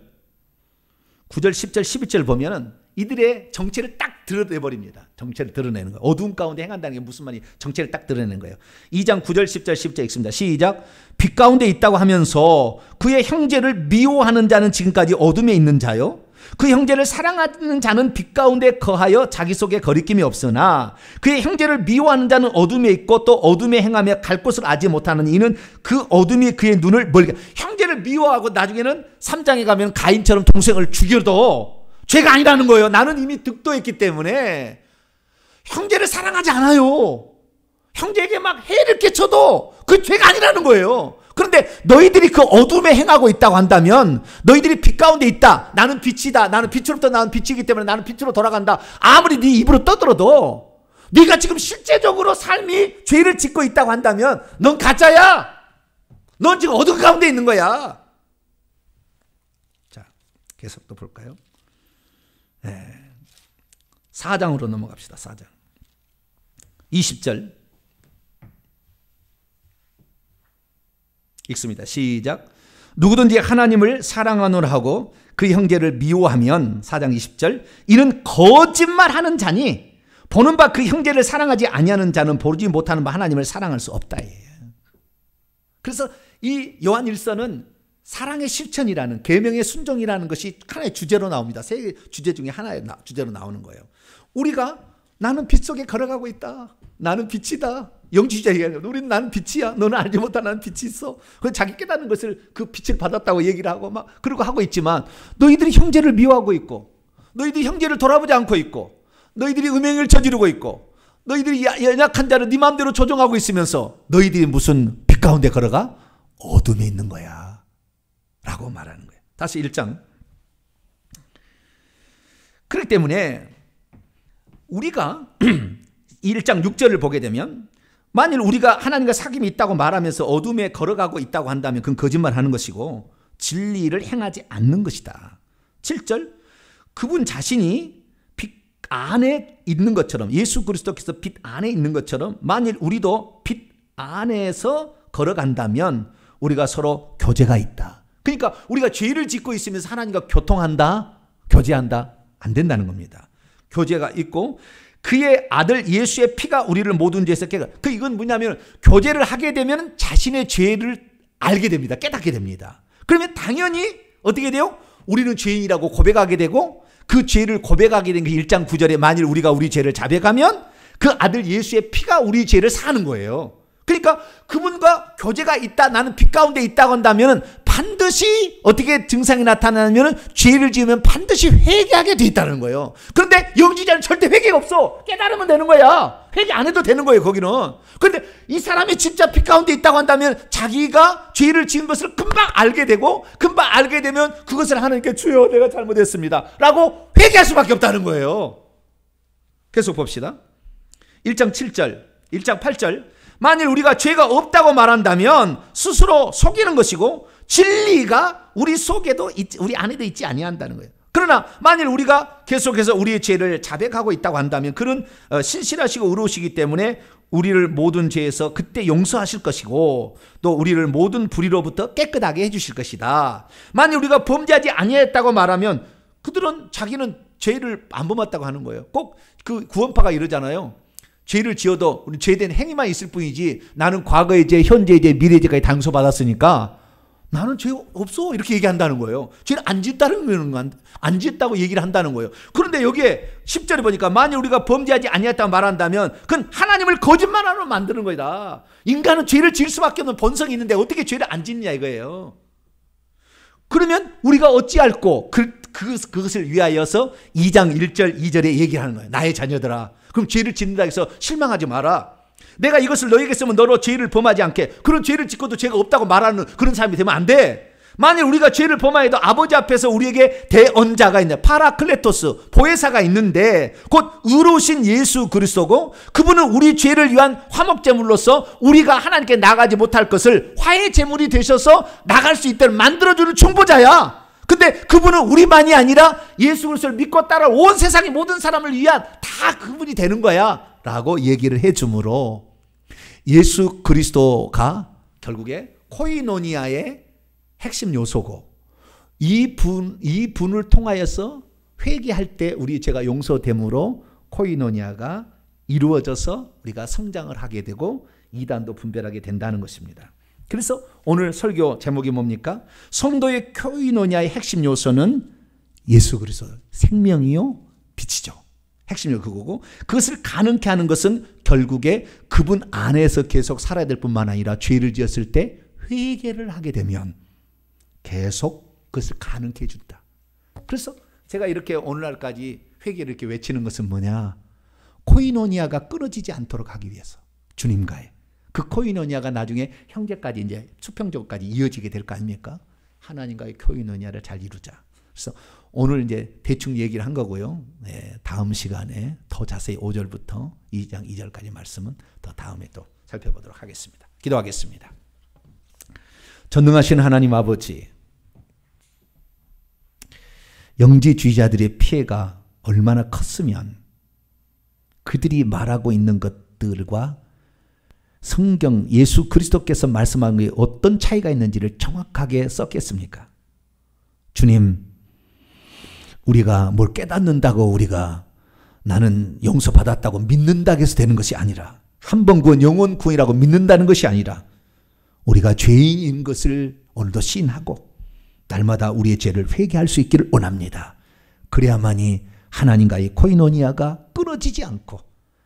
10절 11절 보면은 이들의 정체를 딱 드러내버립니다. 정체를 드러내는 거예요. 어두운 가운데 행한다는 게 무슨 말이 정체를 딱 드러내는 거예요. 2장 9절 10절 11절 읽습니다. 시작. 빛 가운데 있다고 하면서 그의 형제를 미워하는 자는 지금까지 어둠에 있는 자요. 그 형제를 사랑하는 자는 빛 가운데 거하여 자기 속에 거리낌이 없으나 그의 형제를 미워하는 자는 어둠에 있고 또 어둠에 행하며 갈 곳을 알지 못하는 이는 그 어둠이 그의 눈을 멀게. 형제를 미워하고 나중에는 3장에 가면 가인처럼 동생을 죽여도 죄가 아니라는 거예요. 나는 이미 득도했기 때문에 형제를 사랑하지 않아요. 형제에게 막 해를 끼쳐도 그 죄가 아니라는 거예요. 그런데 너희들이 그 어둠에 행하고 있다고 한다면 너희들이 빛 가운데 있다. 나는 빛이다. 나는 빛으로부터 나온 빛이기 때문에 나는 빛으로 돌아간다. 아무리 네 입으로 떠들어도 네가 지금 실제적으로 삶이 죄를 짓고 있다고 한다면 넌 가짜야. 넌 지금 어둠 가운데 있는 거야. 자, 계속 또 볼까요? 네. 4장으로 넘어갑시다. 4장 20절 읽습니다. 시작. 누구든지 하나님을 사랑하노라 하고 그 형제를 미워하면 4장 20절 이는 거짓말하는 자니 보는 바 그 형제를 사랑하지 아니하는 자는 보지 못하는 바 하나님을 사랑할 수 없다. 그래서 이 요한 1서는 사랑의 실천이라는 계명의 순종이라는 것이 하나의 주제로 나옵니다. 세 주제 중에 하나의 주제로 나오는 거예요. 우리가 나는 빛 속에 걸어가고 있다. 나는 빛이다. 영지주의자 얘기하는 거예요. 우리는 나는 빛이야. 너는 알지 못한 나는 빛이 있어. 그래서 자기 깨닫는 것을 그 빛을 받았다고 얘기를 하고 막 그러고 하고 있지만 너희들이 형제를 미워하고 있고 너희들이 형제를 돌아보지 않고 있고 너희들이 음행을 저지르고 있고 너희들이 연약한 자를 네 마음대로 조종하고 있으면서 너희들이 무슨 빛 가운데 걸어가? 어둠에 있는 거야. 라고 말하는 거예요. 다시 1장. 그렇기 때문에 우리가 1장 6절을 보게 되면 만일 우리가 하나님과 사귐이 있다고 말하면서 어둠에 걸어가고 있다고 한다면 그건 거짓말하는 것이고 진리를 행하지 않는 것이다. 7절, 그분 자신이 빛 안에 있는 것처럼, 예수 그리스도께서 빛 안에 있는 것처럼 만일 우리도 빛 안에서 걸어간다면 우리가 서로 교제가 있다. 그러니까 우리가 죄를 짓고 있으면서 하나님과 교통한다, 교제한다, 안 된다는 겁니다. 교제가 있고 그의 아들 예수의 피가 우리를 모든 죄에서 이건 뭐냐면 교제를 하게 되면 자신의 죄를 알게 됩니다. 깨닫게 됩니다. 그러면 당연히 어떻게 돼요? 우리는 죄인이라고 고백하게 되고 그 죄를 고백하게 된 그 1장 9절에 만일 우리가 우리 죄를 자백하면 그 아들 예수의 피가 우리 죄를 사는 거예요. 그러니까 그분과 교제가 있다, 나는 빛 가운데 있다고 한다면 반드시 어떻게 증상이 나타나면 죄를 지으면 반드시 회개하게 돼 있다는 거예요. 그런데 영지자는 절대 회개가 없어. 깨달으면 되는 거야. 회개 안 해도 되는 거예요, 거기는. 그런데 이 사람이 진짜 빛 가운데 있다고 한다면 자기가 죄를 지은 것을 금방 알게 되고 금방 알게 되면 그것을 하나님께 주여 내가 잘못했습니다 라고 회개할 수밖에 없다는 거예요. 계속 봅시다. 1장 7절, 1장 8절, 만일 우리가 죄가 없다고 말한다면 스스로 속이는 것이고 진리가 우리 속에도 우리 안에도 있지 아니한다는 거예요. 그러나 만일 우리가 계속해서 우리의 죄를 자백하고 있다고 한다면 그는 신실하시고 의로우시기 때문에 우리를 모든 죄에서 그때 용서하실 것이고 또 우리를 모든 불의로부터 깨끗하게 해주실 것이다. 만일 우리가 범죄하지 아니했다고 말하면 그들은 자기는 죄를 안 범했다고 하는 거예요. 꼭 그 구원파가 이러잖아요. 죄를 지어도 우리 죄된 행위만 있을 뿐이지 나는 과거의 죄, 현재의 죄, 미래의 죄까지 당소받았으니까 나는 죄 없어 이렇게 얘기한다는 거예요. 죄는 안 짓다는 건 안 짓다고 얘기를 한다는 거예요. 그런데 여기에 10절에 보니까 만일 우리가 범죄하지 아니했다고 말한다면 그건 하나님을 거짓말하러 만드는 거다. 인간은 죄를 지을 수밖에 없는 본성이 있는데 어떻게 죄를 안 짓냐 이거예요. 그러면 우리가 어찌할꼬 그것을 위하여서 2장 1절 2절에 얘기하는 거예요. 나의 자녀들아 그럼 죄를 짓는다 해서 실망하지 마라. 내가 이것을 너에게 쓰면 너로 죄를 범하지 않게. 그런 죄를 짓고도 죄가 없다고 말하는 그런 사람이 되면 안 돼. 만일 우리가 죄를 범하여도 아버지 앞에서 우리에게 대언자가 있네. 파라클레토스, 보혜사가 있는데 곧 의로우신 예수 그리스도고 그분은 우리 죄를 위한 화목제물로서 우리가 하나님께 나가지 못할 것을 화해 제물이 되셔서 나갈 수 있도록 만들어주는 중보자야. 근데 그분은 우리만이 아니라 예수 그리스도를 믿고 따라 온 세상의 모든 사람을 위한 다 그분이 되는 거야 라고 얘기를 해주므로 예수 그리스도가 결국에 코이노니아의 핵심 요소고 이 분을 통하여서 회개할 때 우리 죄가 용서됨으로 코이노니아가 이루어져서 우리가 성장을 하게 되고 이단도 분별하게 된다는 것입니다. 그래서 오늘 설교 제목이 뭡니까? 성도의 코이노니아의 핵심 요소는 예수 그리스도 생명이요 빛이죠. 핵심이 그거고 그것을 가능케 하는 것은 결국에 그분 안에서 계속 살아야 될 뿐만 아니라 죄를 지었을 때 회개를 하게 되면 계속 그것을 가능케 해준다. 그래서 제가 이렇게 오늘날까지 회개를 이렇게 외치는 것은 뭐냐? 코이노니아가 끊어지지 않도록 하기 위해서 주님과의 그 코이노니아가 나중에 형제까지 이제 수평적까지 이어지게 될 거 아닙니까? 하나님과의 코이노니아를 잘 이루자. 그래서 오늘 이제 대충 얘기를 한 거고요. 네, 다음 시간에 더 자세히 5절부터 2장 2절까지 말씀은 더 다음에 또 살펴보도록 하겠습니다. 기도하겠습니다. 전능하신 하나님 아버지, 영지주의자들의 피해가 얼마나 컸으면 그들이 말하고 있는 것들과 성경 예수 그리스도께서 말씀한 게 어떤 차이가 있는지를 정확하게 썼겠습니까? 주님, 우리가 뭘 깨닫는다고 우리가 나는 용서받았다고 믿는다고 해서 되는 것이 아니라 한 번 구원 영원 구원이라고 믿는다는 것이 아니라 우리가 죄인인 것을 오늘도 시인하고 날마다 우리의 죄를 회개할 수 있기를 원합니다. 그래야만이 하나님과의 코이노니아가 끊어지지 않고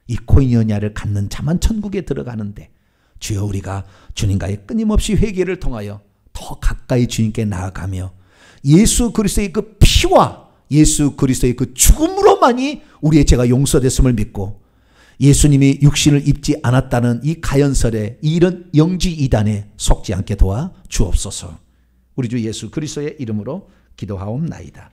이 코이노니아를 갖는 자만 천국에 들어가는데 주여 우리가 주님과의 끊임없이 회개를 통하여 더 가까이 주님께 나아가며 예수 그리스도의 그 피와 예수 그리스도의 그 죽음으로만이 우리의 죄가 용서됐음을 믿고 예수님이 육신을 입지 않았다는 이 가연설에 이런 영지 이단에 속지 않게 도와 주옵소서. 우리 주 예수 그리스도의 이름으로 기도하옵나이다.